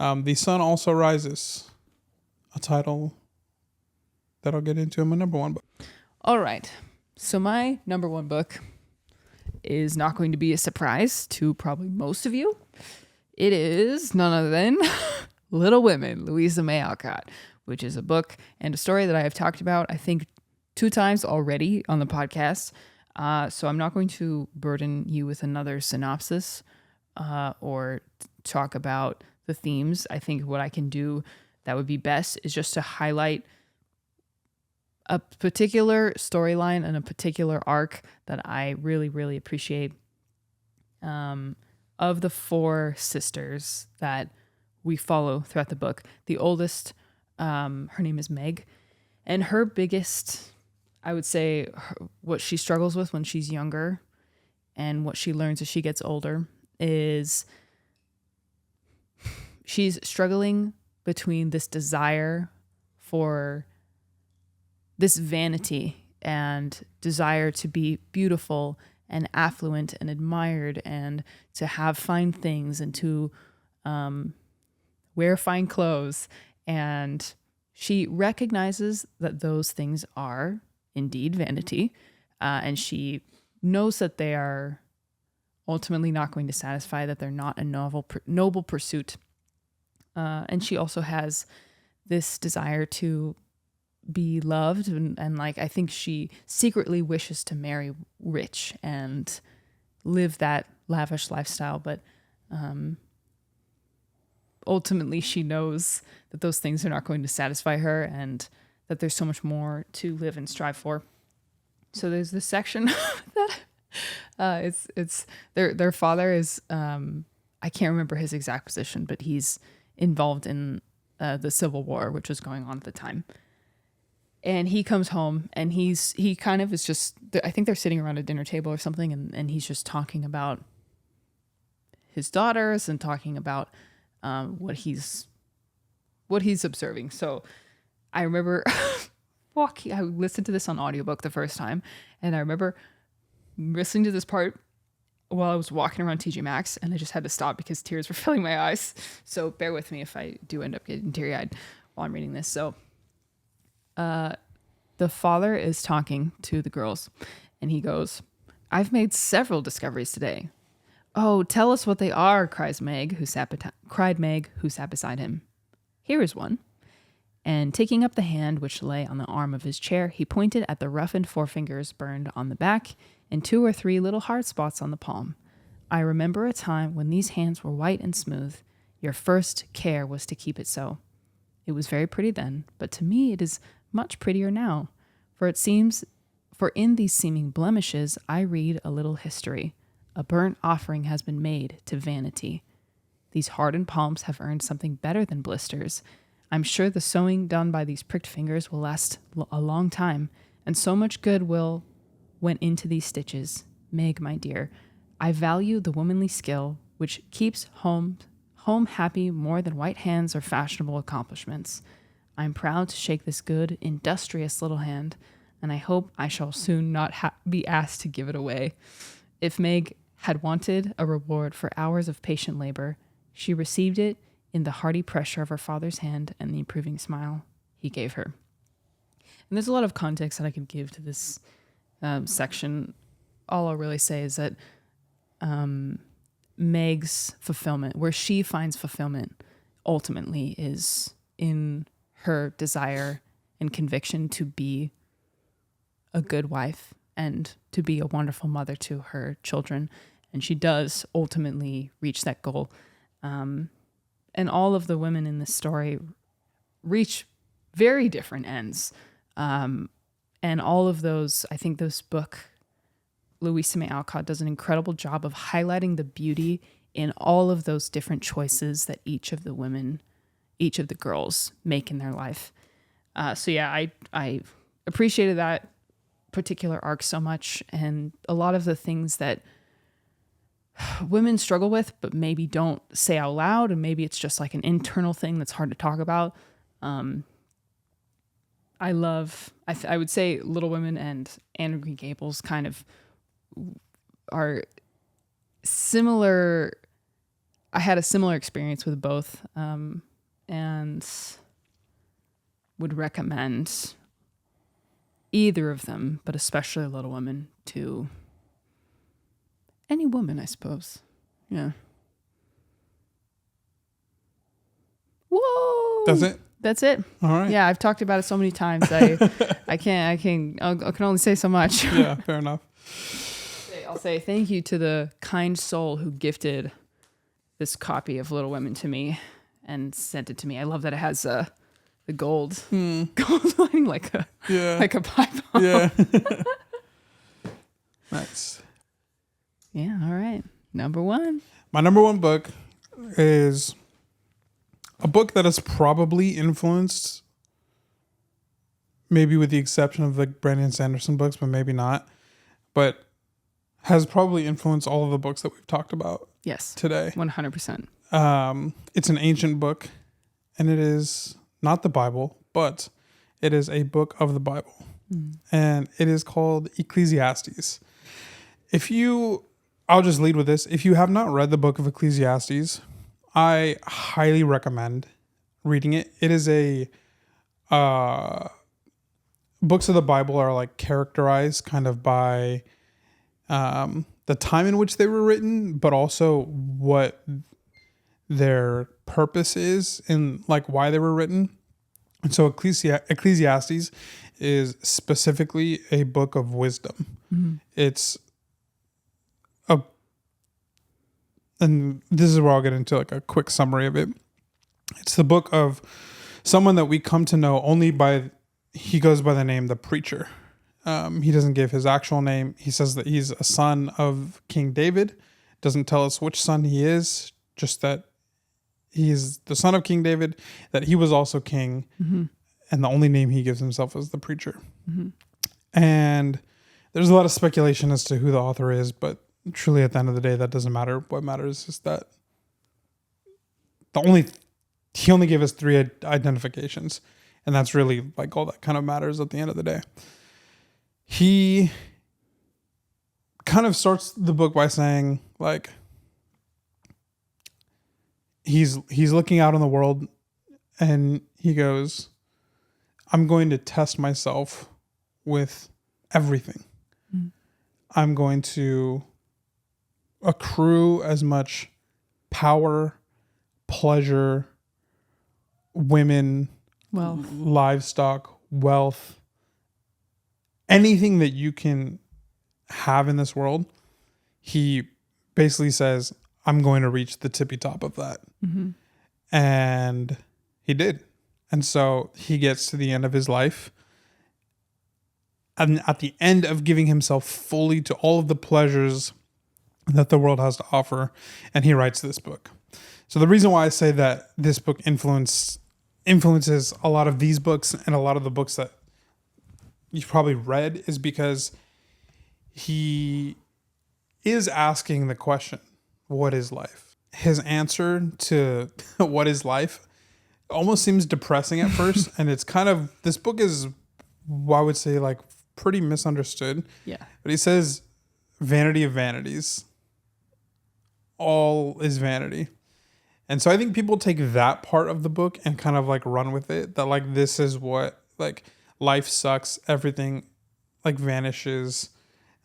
The Sun Also Rises, a title that I'll get into in my number 1 book. All right. So my number 1 book is not going to be a surprise to probably most of you. It is none other than Little Women, Louisa May Alcott, which is a book and a story that I have talked about, I think, 2 times already on the podcast. So I'm not going to burden you with another synopsis or talk about the themes. I think what I can do that would be best is just to highlight a particular storyline and a particular arc that I really, really appreciate. Of the 4 sisters that we follow throughout the book, the oldest, her name is Meg, and her biggest, I would say, what she struggles with when she's younger and what she learns as she gets older is she's struggling between this desire for this vanity and desire to be beautiful and affluent and admired and to have fine things and to wear fine clothes. And she recognizes that those things are indeed vanity. And she knows that they are ultimately not going to satisfy, that they're not a noble pursuit. And she also has this desire to be loved. And like, I think she secretly wishes to marry rich and live that lavish lifestyle. But ultimately she knows that those things are not going to satisfy her and that there's so much more to live and strive for. So there's this section that it's their father is I can't remember his exact position, but he's involved in the Civil War, which was going on at the time. And he comes home and he kind of is just, I think they're sitting around a dinner table or something, and he's just talking about his daughters and talking about what he's observing. So I remember I listened to this on audiobook the first time, and I remember listening to this part while I was walking around TJ Maxx, and I just had to stop because tears were filling my eyes. So bear with me if I do end up getting teary-eyed while I'm reading this. So the father is talking to the girls, and he goes, "I've made several discoveries today." "Oh, tell us what they are," cried Meg, who sat beside him. "Here is one." And taking up the hand which lay on the arm of his chair, he pointed at the roughened forefingers burned on the back and 2 or 3 little hard spots on the palm. "I remember a time when these hands were white and smooth. Your first care was to keep it so. It was very pretty then, but to me it is much prettier now. For in these seeming blemishes I read a little history. A burnt offering has been made to vanity. These hardened palms have earned something better than blisters. I'm sure the sewing done by these pricked fingers will last a long time, and so much goodwill went into these stitches. Meg, my dear, I value the womanly skill which keeps home happy more than white hands or fashionable accomplishments. I'm proud to shake this good, industrious little hand, and I hope I shall soon not be asked to give it away." If Meg had wanted a reward for hours of patient labor, she received it in the hearty pressure of her father's hand and the approving smile he gave her. And there's a lot of context that I could give to this section. All I'll really say is that Meg's fulfillment, where she finds fulfillment, ultimately is in her desire and conviction to be a good wife and to be a wonderful mother to her children. And she does ultimately reach that goal. And all of the women in this story reach very different ends. And all of those, I think this book, Louisa May Alcott does an incredible job of highlighting the beauty in all of those different choices that each of the girls make in their life. So yeah, I appreciated that particular arc so much, and a lot of the things that women struggle with but maybe don't say out loud, and maybe it's just like an internal thing that's hard to talk about. I would say Little Women and Anne of Green Gables kind of are similar. I had a similar experience with both, and would recommend either of them, but especially Little Women, to any woman, I suppose. Yeah. Whoa. That's it. All right. Yeah, I've talked about it so many times. I can only say so much. Yeah, fair enough. I'll say thank you to the kind soul who gifted this copy of Little Women to me and sent it to me. I love that it has the gold lining like a pie bomb. Yeah. Nice. Yeah. All right. Number 1. My number 1 book is a book that has probably influenced, maybe with the exception of the Brandon Sanderson books, but maybe not, but has probably influenced all of the books that we've talked about. Yes. Today. 100%. It's an ancient book, and it is not the Bible, but It is a book of the Bible, and it is called Ecclesiastes. I'll just lead with this. If you have not read the book of Ecclesiastes, I highly recommend reading it. It is books of the Bible are like characterized kind of by the time in which they were written, but also what their purpose is and like why they were written. And so Ecclesiastes is specifically a book of wisdom. It's and this is where I'll get into like a quick summary of it. It's the book of someone that we come to know he goes by the name the preacher. He doesn't give his actual name. He says that he's a son of King David. Doesn't tell us which son he is, just that he's the son of King David, that he was also king. And the only name he gives himself is the preacher. And there's a lot of speculation as to who the author is, but truly at the end of the day, that doesn't matter. What matters is that he only gave us 3 identifications. And that's really like all that kind of matters at the end of the day. He kind of starts the book by saying like, he's looking out in the world and he goes, I'm going to test myself with everything. I'm going to accrue as much power, pleasure, women, livestock, wealth, anything that you can have in this world. He basically says, I'm going to reach the tippy top of that. And he did. And so he gets to the end of his life. And at the end of giving himself fully to all of the pleasures that the world has to offer, and he writes this book. So the reason why I say that this book influences a lot of these books and a lot of the books that you've probably read is because he is asking the question, what is life? His answer to what is life almost seems depressing at first. And it's kind of, this book is, I would say, like pretty misunderstood. Yeah. But he says, vanity of vanities. All is vanity. And so I think people take that part of the book and kind of like run with it. That like, this is what, like, life sucks. Everything like vanishes.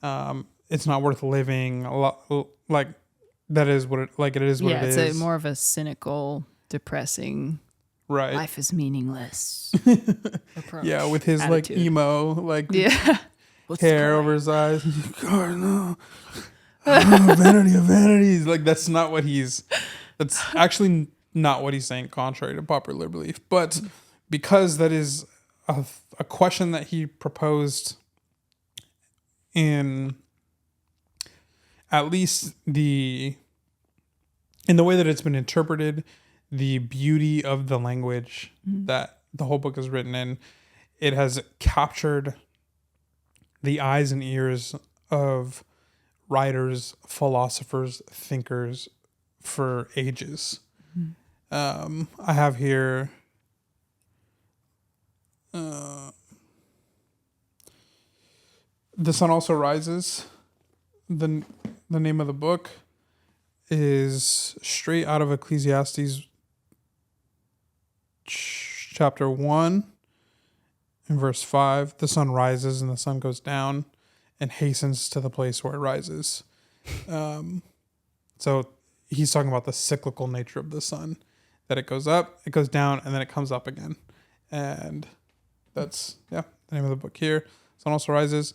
It's not worth living. A lot, like, that is what it, like, it is what it is. Yeah, it's more of a cynical, depressing, right, life is meaningless approach. Yeah, with his attitude. Like emo, like What's hair over his eyes. God, no. Oh, vanity of vanities. Like, that's actually not what he's saying, contrary to popular belief. But because that is a question that he proposed in at least in the way that it's been interpreted, the beauty of the language that the whole book is written in, it has captured the eyes and ears of writers, philosophers, thinkers for ages. I have here The Sun Also Rises. The name of the book is straight out of Ecclesiastes chapter 1 and verse 5. The sun rises and the sun goes down and hastens to the place where it rises. So he's talking about the cyclical nature of the sun, that it goes up, it goes down, and then it comes up again. And that's, the name of the book here. Sun Also Rises.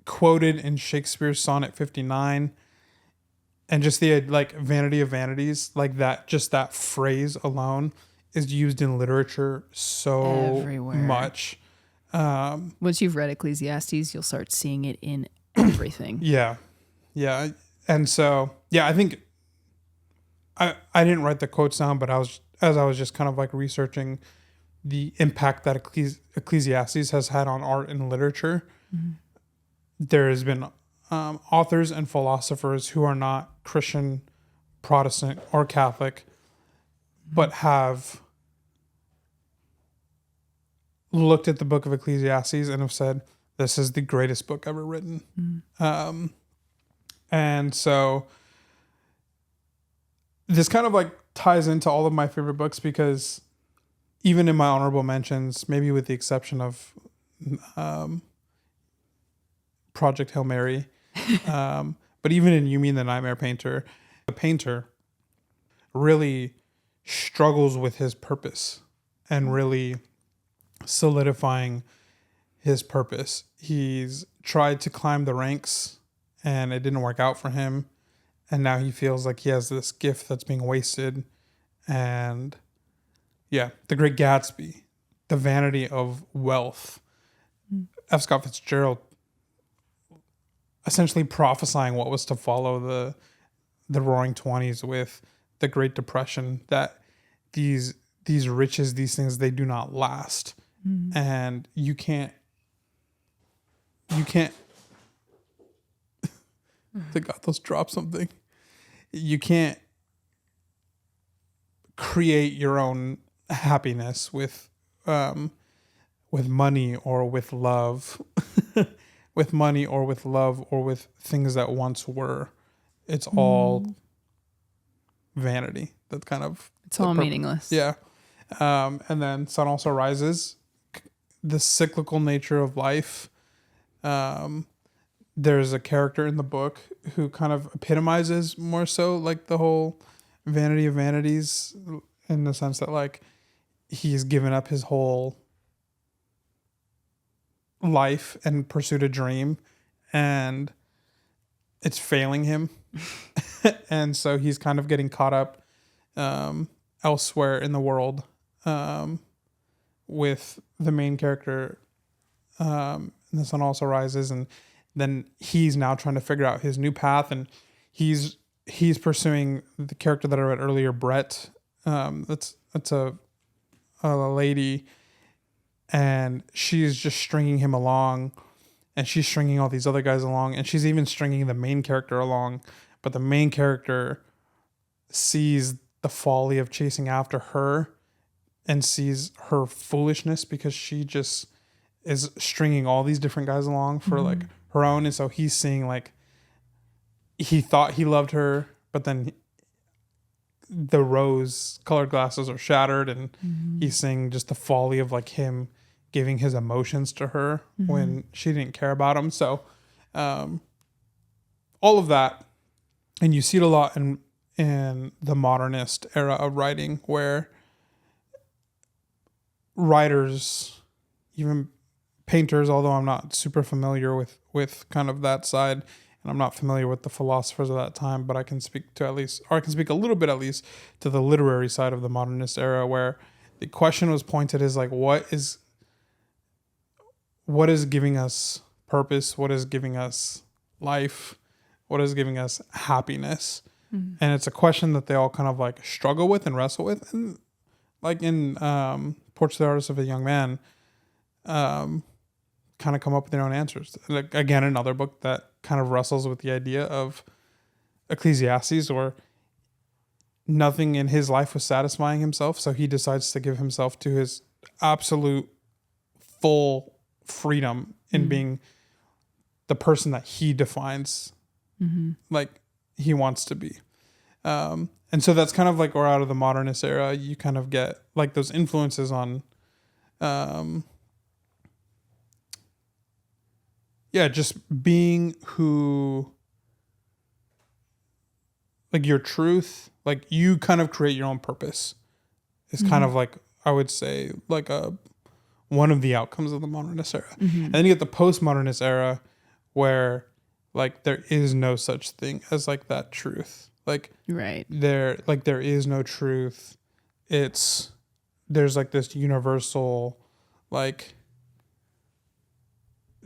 Quoted in Shakespeare's Sonnet 59. And just the vanity of vanities, like that, just that phrase alone is used in literature so everywhere. Much. Once you've read Ecclesiastes, you'll start seeing it in everything. Yeah. And so, I think I didn't write the quotes down, but I was just kind of like researching the impact that Ecclesiastes has had on art and literature. Mm-hmm. There has been authors and philosophers who are not Christian, Protestant, or Catholic, but have looked at the book of Ecclesiastes and have said, this is the greatest book ever written. And so this kind of like ties into all of my favorite books, because even in my honorable mentions, maybe with the exception of Project Hail Mary, but even in Yumi and the Nightmare Painter, the painter really struggles with his purpose and really solidifying his purpose. He's tried to climb the ranks and it didn't work out for him. And now he feels like he has this gift that's being wasted. And yeah, The Great Gatsby, the vanity of wealth. F. Scott Fitzgerald essentially prophesying what was to follow the Roaring Twenties with the Great Depression, that these riches, these things, they do not last. And you can't the Gatos drop something. You can't create your own happiness with money or with love, with money or with love or with things that once were. It's all vanity. That's kind of, it's all meaningless. Yeah. And then Sun Also Rises, the cyclical nature of life. There's a character in the book who kind of epitomizes more so like the whole vanity of vanities, in the sense that like he's given up his whole life and pursued a dream and it's failing him. And so he's kind of getting caught up elsewhere in the world with the main character in The Sun Also Rises, and then he's now trying to figure out his new path, and he's pursuing the character that I read earlier, Brett. That's a lady, and she's just stringing him along, and she's stringing all these other guys along, and she's even stringing the main character along, but the main character sees the folly of chasing after her and sees her foolishness because she just is stringing all these different guys along for like her own. And so he's seeing like, he thought he loved her, but then the rose colored glasses are shattered, and he's seeing just the folly of like him giving his emotions to her when she didn't care about him. So all of that. And you see it a lot in the modernist era of writing, where writers, even painters, although I'm not super familiar with kind of that side, and I'm not familiar with the philosophers of that time, but I can speak to at least, or I can speak a little bit at least to the literary side of the modernist era, where the question was pointed as like, what is giving us purpose? What is giving us life? What is giving us happiness? And it's a question that they all kind of like struggle with and wrestle with. And like in Portrait of the Artist of a Young Man, kind of come up with their own answers. Like, again, another book that kind of wrestles with the idea of Ecclesiastes, where nothing in his life was satisfying himself. So he decides to give himself to his absolute full freedom in being the person that he defines like he wants to be. And so that's kind of like, or out of the modernist era, you kind of get like those influences on, just being who, like your truth, like you kind of create your own purpose. It's kind of like, I would say, like one of the outcomes of the modernist era. And then you get the postmodernist era, where like there is no such thing as like that truth. Like there is no truth. There's like this universal, like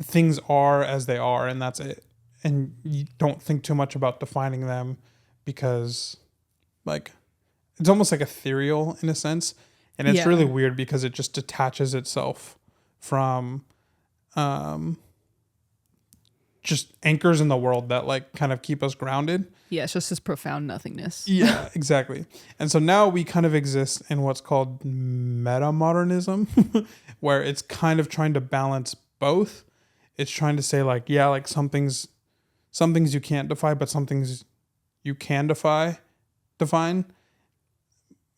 things are as they are, and that's it. And you don't think too much about defining them, because like it's almost like ethereal in a sense. And it's really weird because it just detaches itself from just anchors in the world that like kind of keep us grounded. Yeah, it's just this profound nothingness. Yeah, exactly. And so now we kind of exist in what's called meta-modernism, where it's kind of trying to balance both. It's trying to say like, yeah, like some things you can't define, but some things you can define,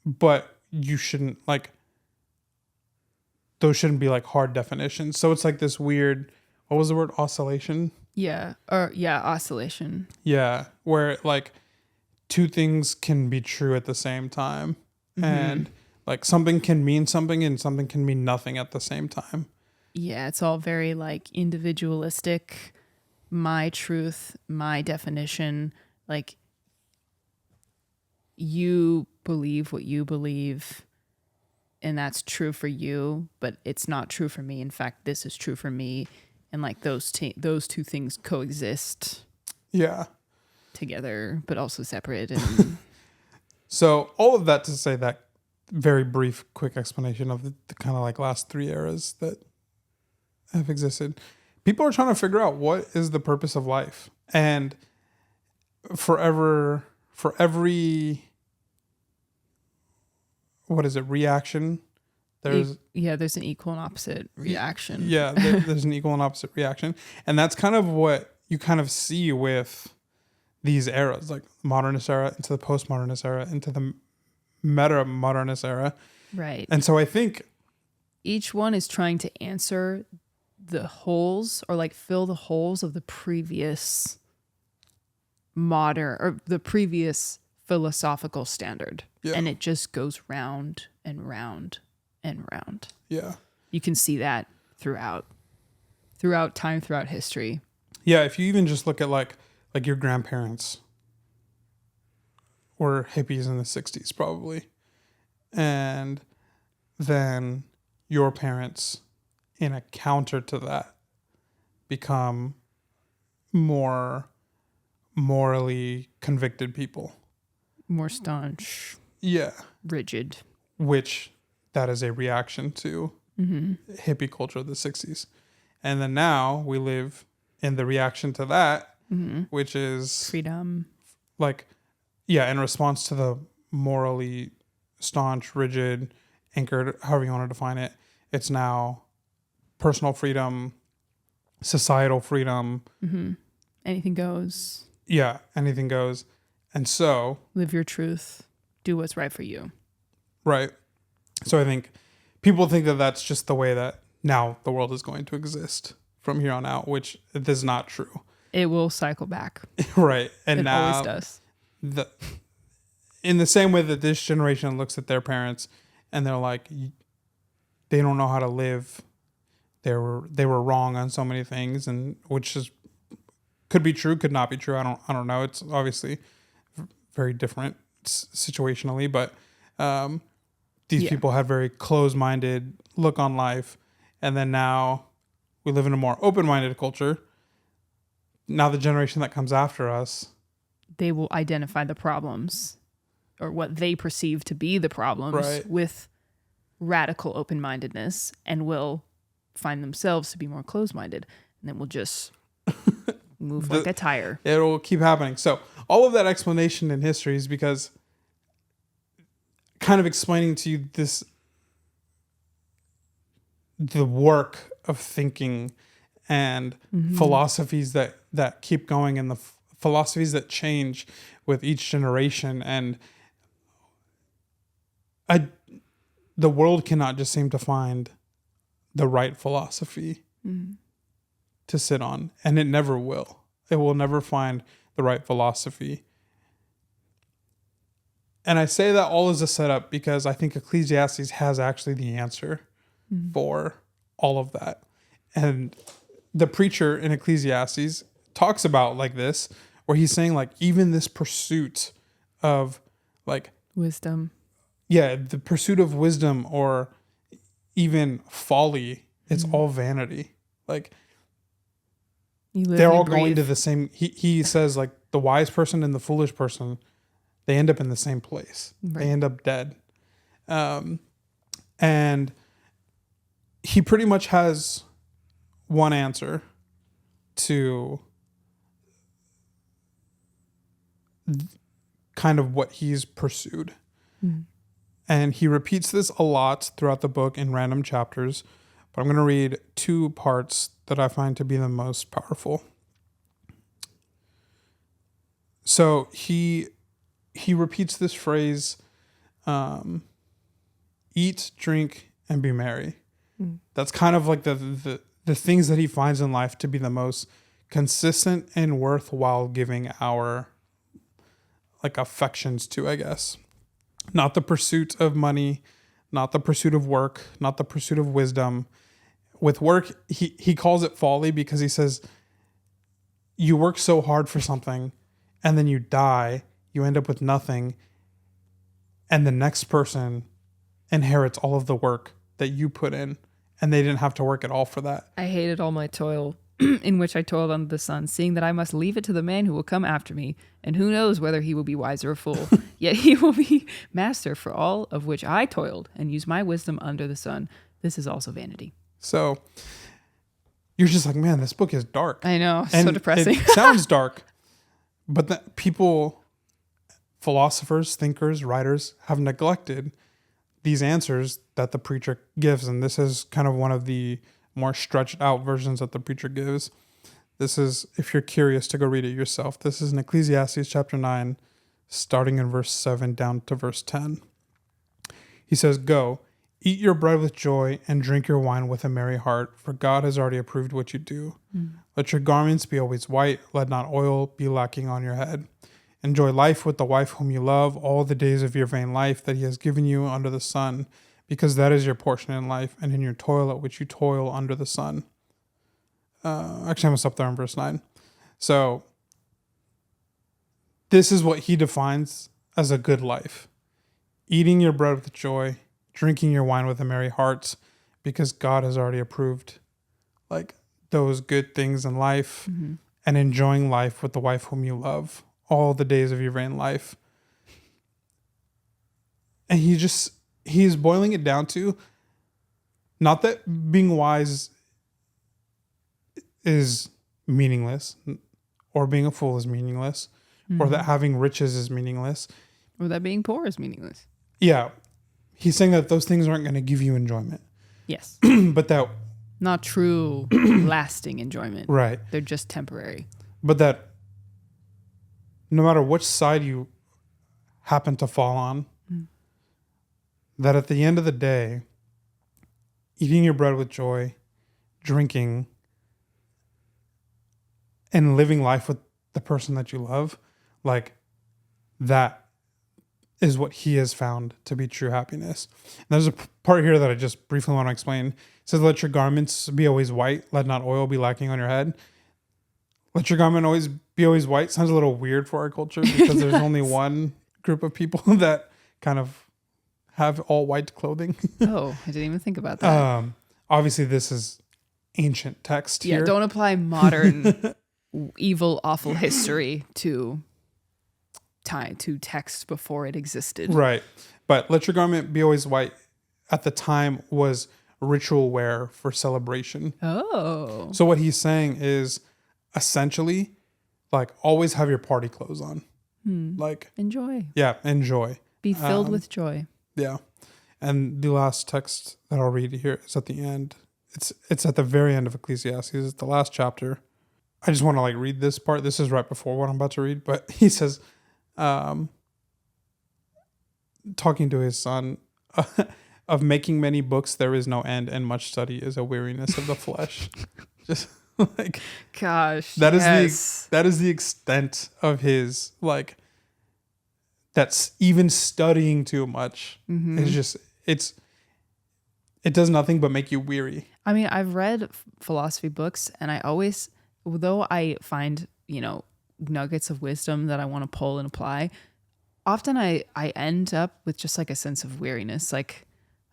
but you shouldn't like, those shouldn't be like hard definitions. So it's like this weird, what was the word? Oscillation? Yeah. Oscillation. Yeah. Where like two things can be true at the same time. Mm-hmm. And like something can mean something and something can mean nothing at the same time. Yeah. It's all very like individualistic. My truth, my definition. Like you believe what you believe. And that's true for you, but it's not true for me. In fact, this is true for me. And like those two things coexist. Yeah. Together, but also separate. And so all of that to say that very brief, quick explanation of the kind of like last three eras that have existed. People are trying to figure out what is the purpose of life. And for every what is it, reaction, there's an equal and opposite reaction. Yeah, there's an equal and opposite reaction. And that's kind of what you kind of see with these eras, like modernist era into the postmodernist era into the meta-modernist era. Right. And so I think each one is trying to answer the holes or like fill the holes of the previous modern or the previous philosophical standard. Yeah. And it just goes round and round and round. Yeah. You can see that throughout time, throughout history. Yeah, if you even just look at like your grandparents were hippies in the 60s probably. And then your parents in a counter to that become more morally convicted people. More staunch. Yeah. Rigid. Which that is a reaction to hippie culture of the 60s. And then now we live in the reaction to that, which is freedom. Like, yeah, in response to the morally staunch, rigid, anchored, however you want to define it, it's now personal freedom, societal freedom. Mm-hmm. Anything goes. Yeah, anything goes. And so... live your truth. Do what's right for you. Right. So I think people think that that's just the way that now the world is going to exist from here on out, which is not true. It will cycle back. Right. And it now... always does. In the same way that this generation looks at their parents and they're like, they don't know how to live. They were wrong on so many things, and which is could be true, could not be true. I don't know. It's obviously very different situationally, but these people had very closed-minded look on life, and then now we live in a more open-minded culture. Now the generation that comes after us, they will identify the problems or what they perceive to be the problems with radical open-mindedness and will find themselves to be more closed-minded. And then we'll just move like a tire. It'll keep happening. So all of that explanation in history is because kind of explaining to you the work of thinking and philosophies that keep going and the philosophies that change with each generation. And the world cannot just seem to find the right philosophy to sit on. And it never will. It will never find the right philosophy. And I say that all as a setup because I think Ecclesiastes has actually the answer for all of that. And the preacher in Ecclesiastes talks about like this, where he's saying like even this pursuit of like wisdom. Yeah, the pursuit of wisdom or even folly, it's all vanity. Like they're all going to the same. He says like the wise person and the foolish person, they end up in the same place. Right. They end up dead. And he pretty much has one answer to kind of what he's pursued. And he repeats this a lot throughout the book in random chapters, but I'm going to read 2 parts that I find to be the most powerful. So he repeats this phrase, eat, drink, and be merry. That's kind of like the things that he finds in life to be the most consistent and worthwhile giving our like affections to, I guess. Not the pursuit of money, not the pursuit of work, not the pursuit of wisdom. With work, he calls it folly because he says you work so hard for something and then you die, you end up with nothing, and the next person inherits all of the work that you put in, and they didn't have to work at all for that. I hated all my toil in which I toiled under the sun, seeing that I must leave it to the man who will come after me, and who knows whether he will be wise or a fool. Yet he will be master for all of which I toiled, and use my wisdom under the sun. This is also vanity. So you're just like, man, this book is dark. I know, and so depressing. It sounds dark, but people, philosophers, thinkers, writers have neglected these answers that the preacher gives. And this is kind of one of the more stretched out versions that the preacher gives. This is, if you're curious to go read it yourself, this is in Ecclesiastes chapter 9, starting in verse 7 down to verse 10. He says, "Go, eat your bread with joy and drink your wine with a merry heart, for God has already approved what you do. Let your garments be always white, let not oil be lacking on your head. Enjoy life with the wife whom you love all the days of your vain life that he has given you under the sun, because that is your portion in life and in your toil at which you toil under the sun." Actually, I'm going to stop there in verse 9. So this is what he defines as a good life. Eating your bread with joy, drinking your wine with a merry heart, because God has already approved like those good things in life, and enjoying life with the wife whom you love all the days of your vain life. And he's boiling it down to, not that being wise is meaningless, or being a fool is meaningless, or that having riches is meaningless, or that being poor is meaningless. Yeah. He's saying that those things aren't going to give you enjoyment. Yes. But that... Not true lasting enjoyment. Right. They're just temporary. But that no matter which side you happen to fall on, that at the end of the day, eating your bread with joy, drinking, and living life with the person that you love, like that is what he has found to be true happiness. And there's a part here that I just briefly want to explain. It says, let your garments be always white, let not oil be lacking on your head. Let your garment always be always white sounds a little weird for our culture, because there's only one group of people that kind of have all white clothing. Oh, I didn't even think about that. Obviously this is ancient text here. Yeah, don't apply modern evil, awful history to text before it existed. Right. But let your garment be always white at the time was ritual wear for celebration. Oh. So what he's saying is essentially like always have your party clothes on. Like enjoy. Yeah, enjoy. Be filled with joy. Yeah. And the last text that I'll read here is at the end. It's at the very end of Ecclesiastes. It's the last chapter. I just want to like read this part. This is right before what I'm about to read, but he says, talking to his son, of making many books there is no end, and much study is a weariness of the flesh. Just like, gosh, that is the extent of his like. That's even studying too much. It's just it does nothing but make you weary. I mean, I've read philosophy books, and I always, though I find nuggets of wisdom that I want to pull and apply, often I end up with just like a sense of weariness. Like,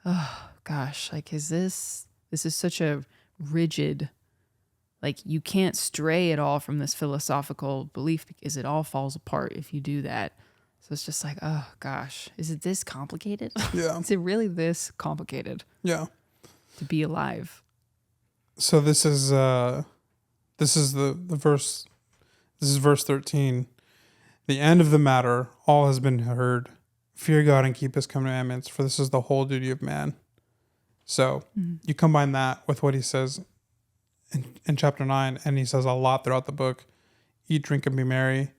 oh gosh, like this is such a rigid, like you can't stray at all from this philosophical belief because it all falls apart if you do that. So it's just like, oh gosh, is it this complicated? Yeah. Is it really this complicated? Yeah. To be alive. So this is the verse. This is verse 13. The end of the matter, all has been heard. Fear God and keep his commandments, for this is the whole duty of man. So you combine that with what he says in chapter 9, and he says a lot throughout the book. Eat, drink, and be merry.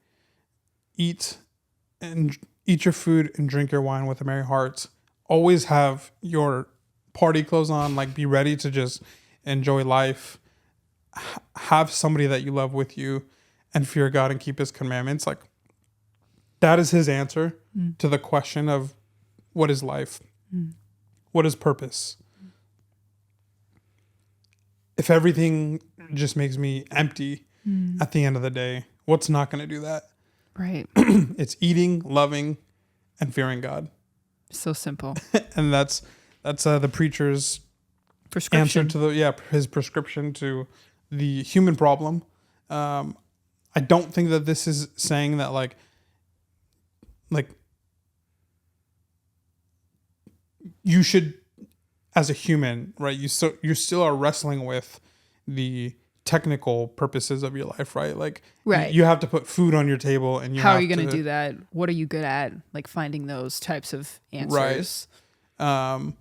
Eat your food and drink your wine with a merry heart. Always have your party clothes on, like be ready to just enjoy life. Have somebody that you love with you, and fear God and keep his commandments. Like that is his answer to the question of what is life? What is purpose? If everything just makes me empty at the end of the day, what's not going to do that? Right. It's eating, loving, and fearing God. So simple. And that's the preacher's Prescription. answer to his prescription to the human problem. I don't think that this is saying that like you should, as a human, right? You still are wrestling with the technical purposes of your life, right? Like Right. you have to put food on your table, and how are you going to do that? What are you good at? Like finding those types of answers. Right.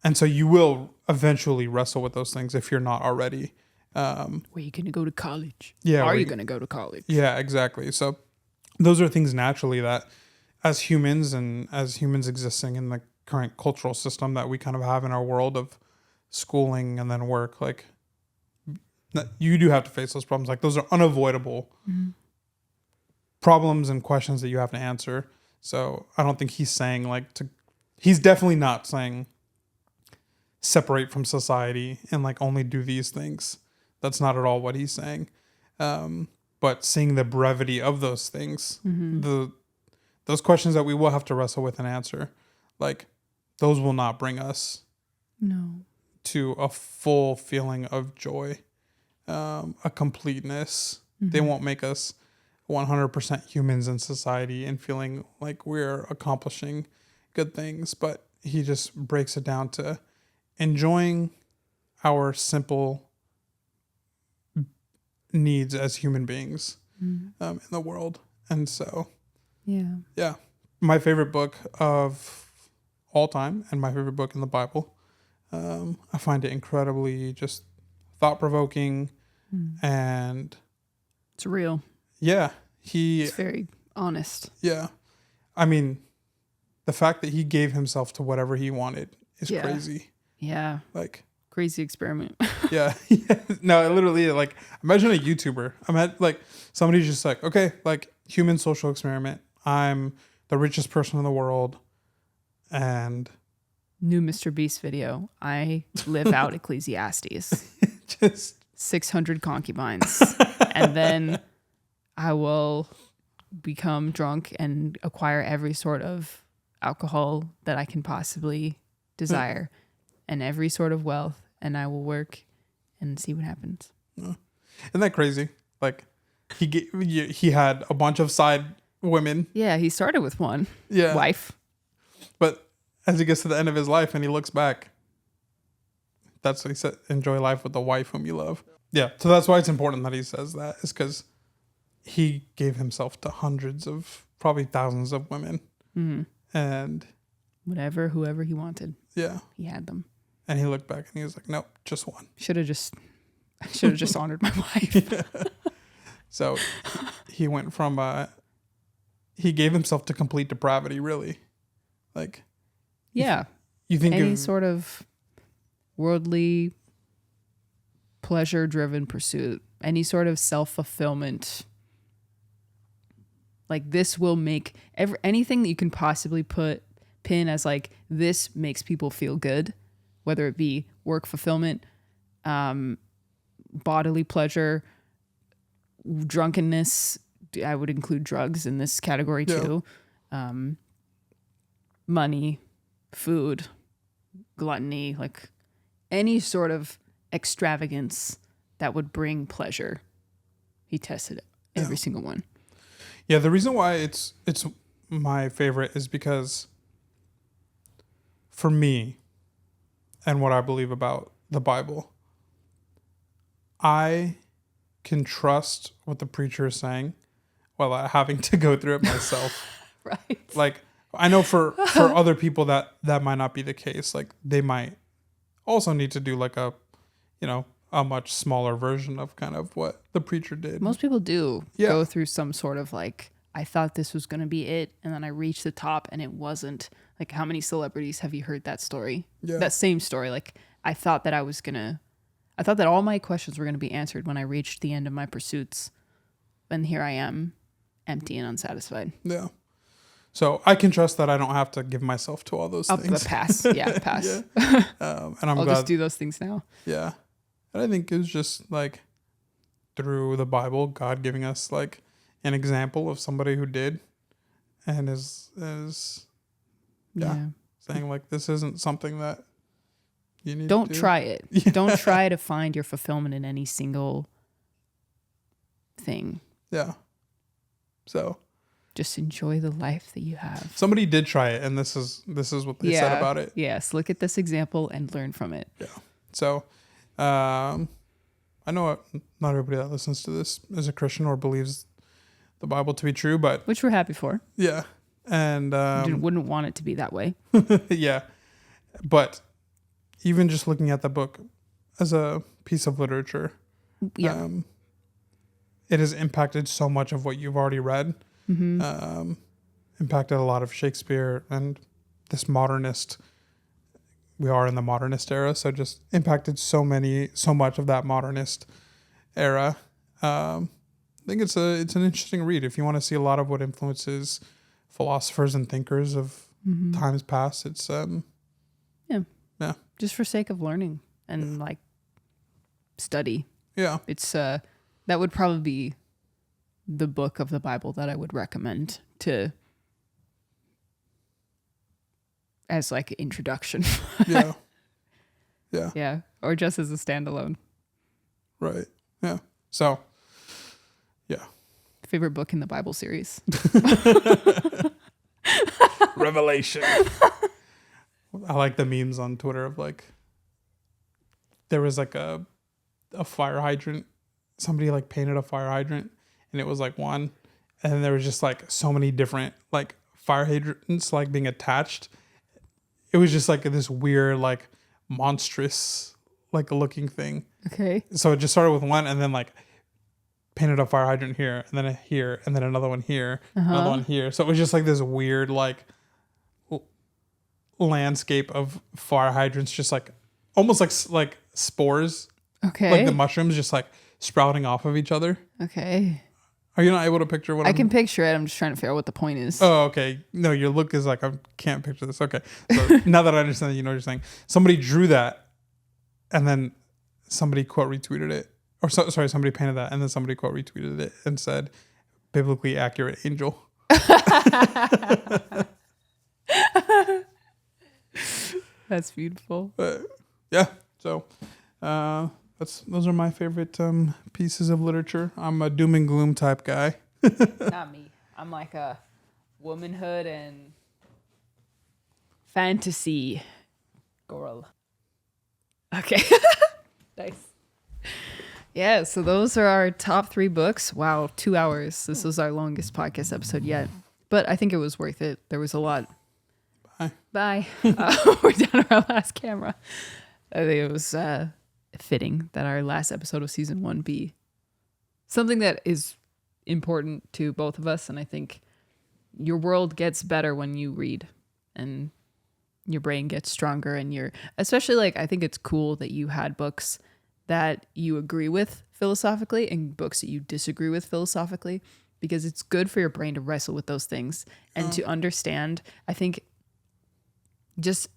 And so you will eventually wrestle with those things if you're not already. Where you going to go to college? Yeah. Are you going to go to college? Yeah, exactly. So those are things naturally that as humans existing in the current cultural system that we kind of have in our world of schooling and then work, like you do have to face those problems. Like those are unavoidable problems and questions that you have to answer. So I don't think he's saying he's definitely not saying separate from society and like only do these things. That's not at all what he's saying. But seeing the brevity of those things, those questions that we will have to wrestle with and answer, like those will not bring us to a full feeling of joy, a completeness. They won't make us 100% humans in society and feeling like we're accomplishing good things. But he just breaks it down to enjoying our simple needs as human beings in the world. And so, yeah, my favorite book of all time and my favorite book in the Bible. I find it incredibly just thought-provoking and it's real. Yeah. It's very honest. Yeah. I mean, the fact that he gave himself to whatever he wanted is crazy. Yeah. Like crazy experiment. Yeah. No, literally, like, imagine a YouTuber. Like, somebody's just like, okay, like, human social experiment. I'm the richest person in the world. And new Mr. Beast video. I live out Ecclesiastes. Just 600 concubines. And then I will become drunk and acquire every sort of alcohol that I can possibly desire and every sort of wealth. And I will work and see what happens. Isn't that crazy? Like, he had a bunch of side women. Yeah, he started with one wife. But as he gets to the end of his life and he looks back, that's what he said, enjoy life with the wife whom you love. Yeah, so that's why it's important that he says that, is because he gave himself to hundreds of, probably thousands of women. Mm-hmm. And whoever he wanted. Yeah. He had them. And he looked back and he was like, nope, just one. Should have just honored my wife. Yeah. So he went from, he gave himself to complete depravity, really. Like, yeah. You think any sort of worldly, pleasure-driven pursuit, any sort of self-fulfillment, like this will make anything that you can possibly pin as like this makes people feel good, whether it be work fulfillment, bodily pleasure, drunkenness. I would include drugs in this category too. Money, food, gluttony, like any sort of extravagance that would bring pleasure. He tested every single one. Yeah, the reason why it's my favorite is because for me and what I believe about the Bible, I can trust what the preacher is saying without having to go through it myself. Right. Like, I know for other people that might not be the case. Like, they might also need to do like a much smaller version of kind of what the preacher did. Most people do go through some sort of like, I thought this was going to be it, and then I reached the top and it wasn't. Like, how many celebrities have you heard that story? Yeah. That same story. Like, I thought that all my questions were going to be answered when I reached the end of my pursuits. And here I am, empty and unsatisfied. Yeah. So I can trust that I don't have to give myself to all those things. Pass. Yeah, pass. And I'm I'll glad, just do those things now. Yeah. And I think it was just like through the Bible, God giving us like an example of somebody who did and is saying like, this isn't something that you need Don't to do. try it. Yeah. Don't try to find your fulfillment in any single thing. Yeah. So just enjoy the life that you have. Somebody did try it, and this is what they said about it. Yes, look at this example and learn from it. Yeah. So, I know not everybody that listens to this is a Christian or believes the Bible to be true, but which we're happy for. Yeah, and wouldn't want it to be that way. Yeah, but even just looking at the book as a piece of literature, it has impacted so much of what you've already read. Mm-hmm. Impacted a lot of Shakespeare and this modernist. We are in the modernist era, so just impacted so much of that modernist era. I think it's an interesting read if you want to see a lot of what influences philosophers and thinkers of times past. It's just for sake of learning and like study. Yeah, it's that would probably be the book of the Bible that I would recommend to as like introduction. Yeah. Or just as a standalone. Right. Yeah. So, yeah. Favorite book in the Bible series? Revelation. I like the memes on Twitter of like, there was like a fire hydrant. Somebody like painted a fire hydrant and it was like one. And then there was just like so many different like fire hydrants like being attached. It was just like this weird, like monstrous, like looking thing. Okay. So it just started with one and then like painted a fire hydrant here and then here and then another one here, another one here. So it was just like this weird, like landscape of fire hydrants, just like almost like spores. Okay. Like the mushrooms just like sprouting off of each other. Okay. Are you not able to picture what I can picture it. I'm just trying to figure out what the point is. Oh, okay. No, your look is like, I can't picture this. Okay. So now that I understand that, you know what you're saying. Somebody drew that and then somebody quote retweeted it. Or somebody painted that and then somebody quote retweeted it and said, biblically accurate angel. That's beautiful. Yeah. So those are my favorite pieces of literature. I'm a doom and gloom type guy. Not me. I'm like a womanhood and fantasy girl. Okay. Nice. Yeah, so those are our top 3 books. Wow, 2 hours. This was our longest podcast episode yet. But I think it was worth it. There was a lot. Bye. We're down to our last camera. I think it was fitting that our last episode of season 1 be something that is important to both of us. And I think your world gets better when you read and your brain gets stronger. And especially like, I think it's cool that you had books that you agree with philosophically and books that you disagree with philosophically, because it's good for your brain to wrestle with those things and to understand. I think just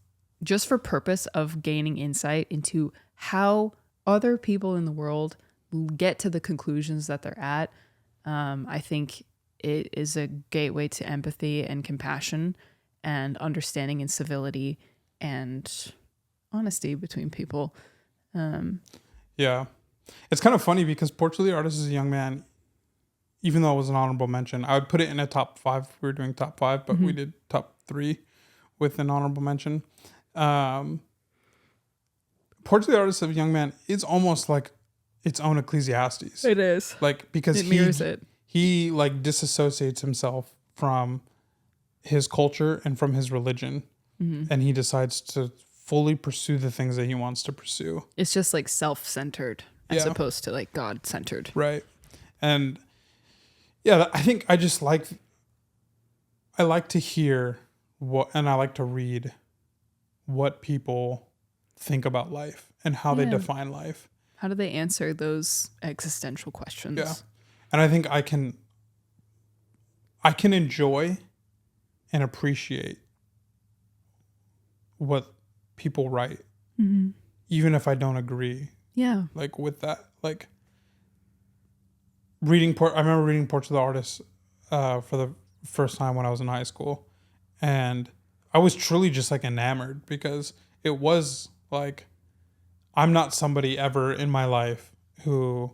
for purpose of gaining insight into how other people in the world get to the conclusions that they're at, I think it is a gateway to empathy and compassion and understanding and civility and honesty between people. Yeah. It's kind of funny because Portrait of the Artist is a Young Man, even though it was an honorable mention, I would put it in a top 5. We were doing top 5, but we did top 3 with an honorable mention. Portrait of the Artist of a Young Man is almost like its own Ecclesiastes. It is. Like, because it mirrors it. he like disassociates himself from his culture and from his religion, and he decides to fully pursue the things that he wants to pursue. It's just like self-centered as opposed to like God-centered. Right. And yeah, I think I like to hear and I like to read what people think about life and how they define life. How do they answer those existential questions? Yeah. And I think I can enjoy and appreciate what people write, even if I don't agree. Yeah. Like with that, like I remember reading Portrait of the Artist for the first time when I was in high school, and I was truly just like enamored because it was like, I'm not somebody ever in my life who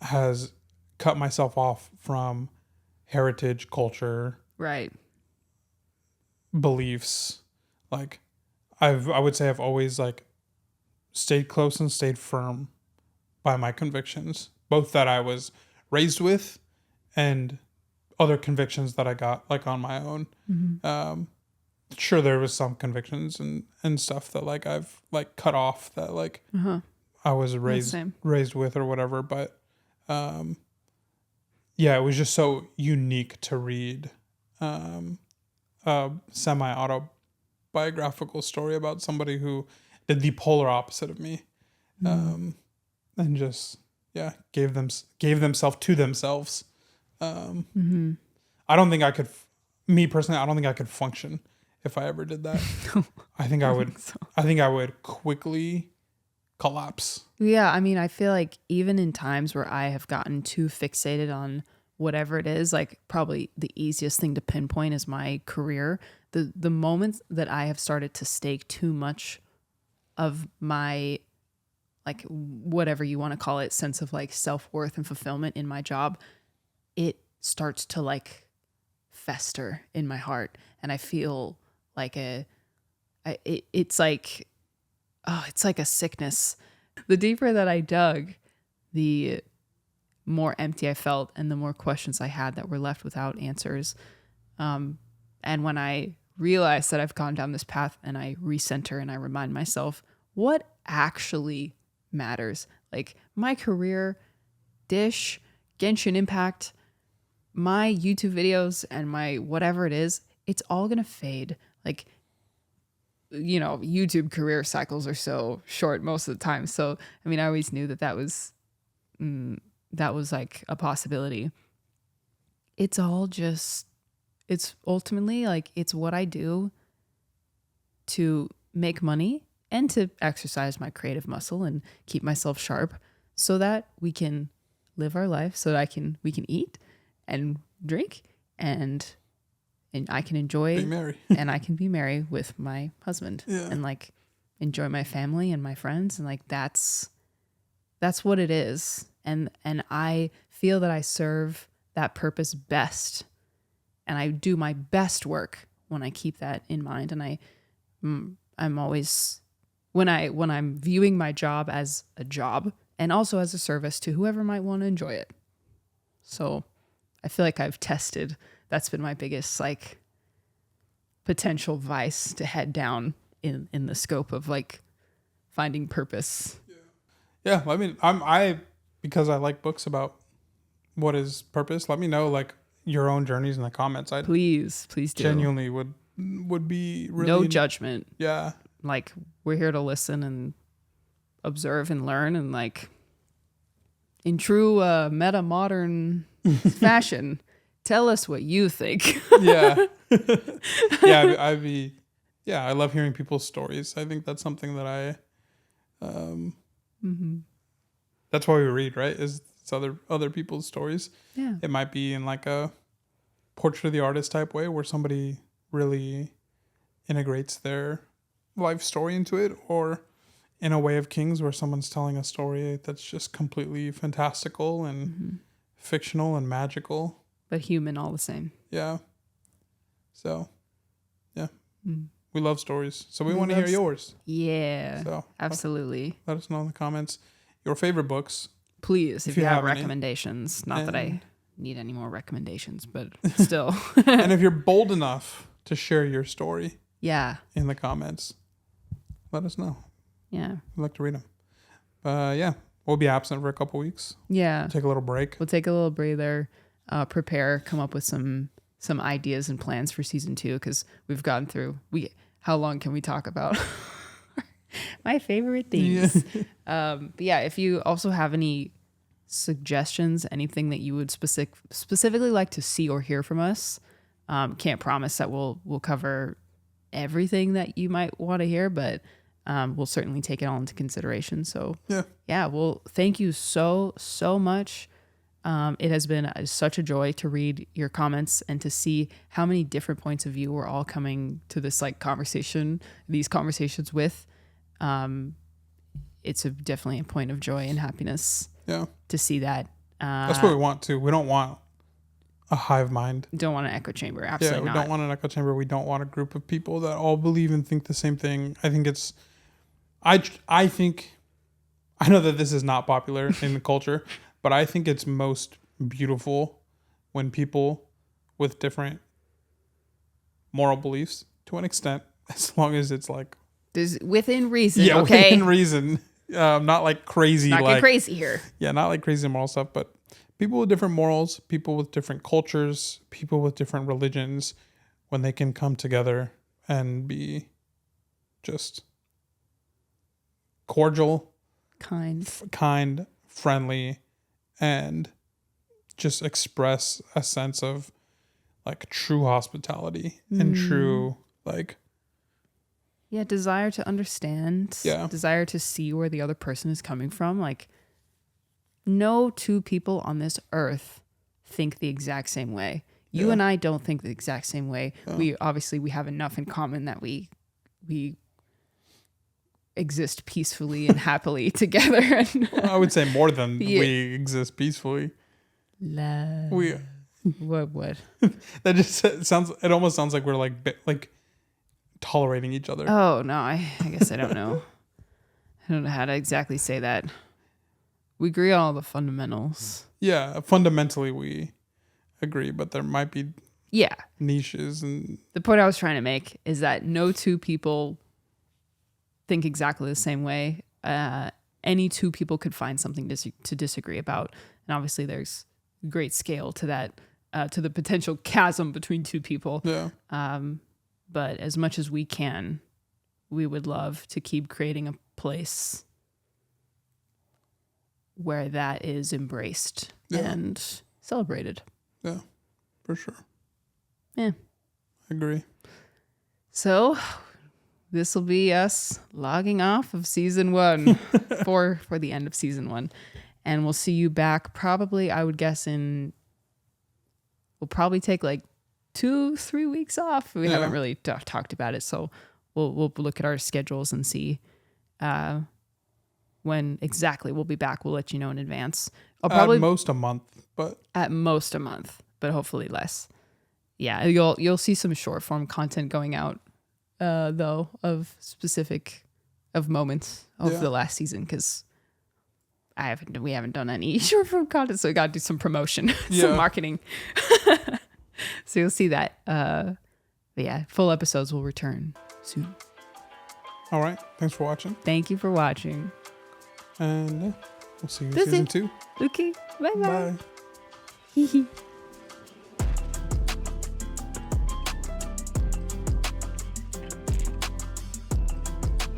has cut myself off from heritage, culture, right, beliefs. Like I would say I've always like stayed close and stayed firm by my convictions, both that I was raised with and other convictions that I got like on my own. Sure, there was some convictions and stuff that like I've like cut off that like I was raised with or whatever, but yeah, it was just so unique to read a semi-autobiographical story about somebody who did the polar opposite of me, and just gave themselves to themselves. I don't think I could, me personally, I don't think I could function if I ever did that. I think I would. I think I would quickly collapse. Yeah, I mean, I feel like even in times where I have gotten too fixated on whatever it is, like probably the easiest thing to pinpoint is my career. The moments that I have started to stake too much of my, like, whatever you want to call it, sense of like self-worth and fulfillment in my job, it starts to like fester in my heart, and I feel like it's like a sickness. The deeper that I dug, the more empty I felt and the more questions I had that were left without answers. And when I realize that I've gone down this path and I recenter and I remind myself what actually matters, like my career, Dish, Genshin Impact, my YouTube videos, and my whatever it is, it's all going to fade. Like, you know, YouTube career cycles are so short most of the time. So, I mean, I always knew that was like a possibility. It's all just, it's ultimately like, it's what I do to make money and to exercise my creative muscle and keep myself sharp so that we can live our life, so that we can eat and drink and I can enjoy, be merry. and I can be merry with my husband and like enjoy my family and my friends. And like, that's what it is. And I feel that I serve that purpose best, and I do my best work when I keep that in mind. And I'm always, when I'm viewing my job as a job and also as a service to whoever might want to enjoy it. So I feel like I've tested, that's been my biggest like potential vice to head down in the scope of like finding purpose. Yeah. I mean, because I like books about what is purpose. Let me know like your own journeys in the comments. Please do. Genuinely would be really no judgment. Yeah. Like, we're here to listen and observe and learn, and like in true meta modern fashion, tell us what you think. Yeah. Yeah, I love hearing people's stories. I think that's something that that's why we read, right? Is it's other people's stories. Yeah. It might be in like a Portrait of the Artist type way where somebody really integrates their life story into it, or in a Way of Kings where someone's telling a story that's just completely fantastical and fictional and magical. But human all the same. Yeah. So, yeah. We love stories. So we want to hear yours. Yeah. So absolutely. Let us know in the comments your favorite books. Please, if you have recommendations. Not that I need any more recommendations, but still. And if you're bold enough to share your story in the comments, let us know. Yeah. We'd like to read them. Yeah, we'll be absent for a couple weeks. Yeah. Take a little break. We'll take a little breather, prepare, come up with some ideas and plans for season 2, because we've gotten through. How long can we talk about my favorite things? But yeah, if you also have any suggestions, anything that you would specifically like to see or hear from us, can't promise that we'll cover everything that you might want to hear, but we'll certainly take it all into consideration. So yeah, well, thank you so much. It has been such a joy to read your comments and to see how many different points of view we're all coming to this these conversations with. It's definitely a point of joy and happiness to see that. That's what we want too. We don't want a hive mind. Don't want an echo chamber. Absolutely not. We don't want an echo chamber. We don't want a group of people that all believe and think the same thing. I think I know that this is not popular in the culture, but I think it's most beautiful when people with different moral beliefs, to an extent, as long as it's like there's within reason. Yeah, okay? Within reason. Not like crazy. Not get crazy here. Yeah, not like crazy moral stuff, but people with different morals, people with different cultures, people with different religions, when they can come together and be just cordial, kind, friendly, and just express a sense of like true hospitality and true like desire to understand, desire to see where the other person is coming from. Like, no two people on this earth think the exact same way. You and I don't think the exact same way. We have enough in common that we exist peacefully and happily together. I would say more than we exist peacefully. Love. What? That just sounds. It almost sounds like we're like tolerating each other. Oh no, I guess I don't know. I don't know how to exactly say that. We agree on all the fundamentals. Yeah, fundamentally we agree, but there might be niches. And the point I was trying to make is that no two people think exactly the same way. Any two people could find something to disagree about, and obviously there's great scale to that, to the potential chasm between two people. Yeah. But as much as we can, we would love to keep creating a place where that is embraced and celebrated. Yeah, for sure. Yeah. I agree. So this will be us logging off of season 1 for the end of season 1. And we'll see you back probably, I would guess, we'll probably take like 2-3 weeks off. We haven't really talked about it, so we'll look at our schedules and see when exactly we'll be back. We'll let you know in advance. At most a month, but hopefully less. Yeah, you'll see some short form content going out though of moments of the last season, because we haven't done any short form content, so we got to do some promotion, some marketing. So you'll see that. But yeah, full episodes will return soon. All right. Thanks for watching. Thank you for watching. And we'll see you in season 2. Okay. Bye-bye. Bye.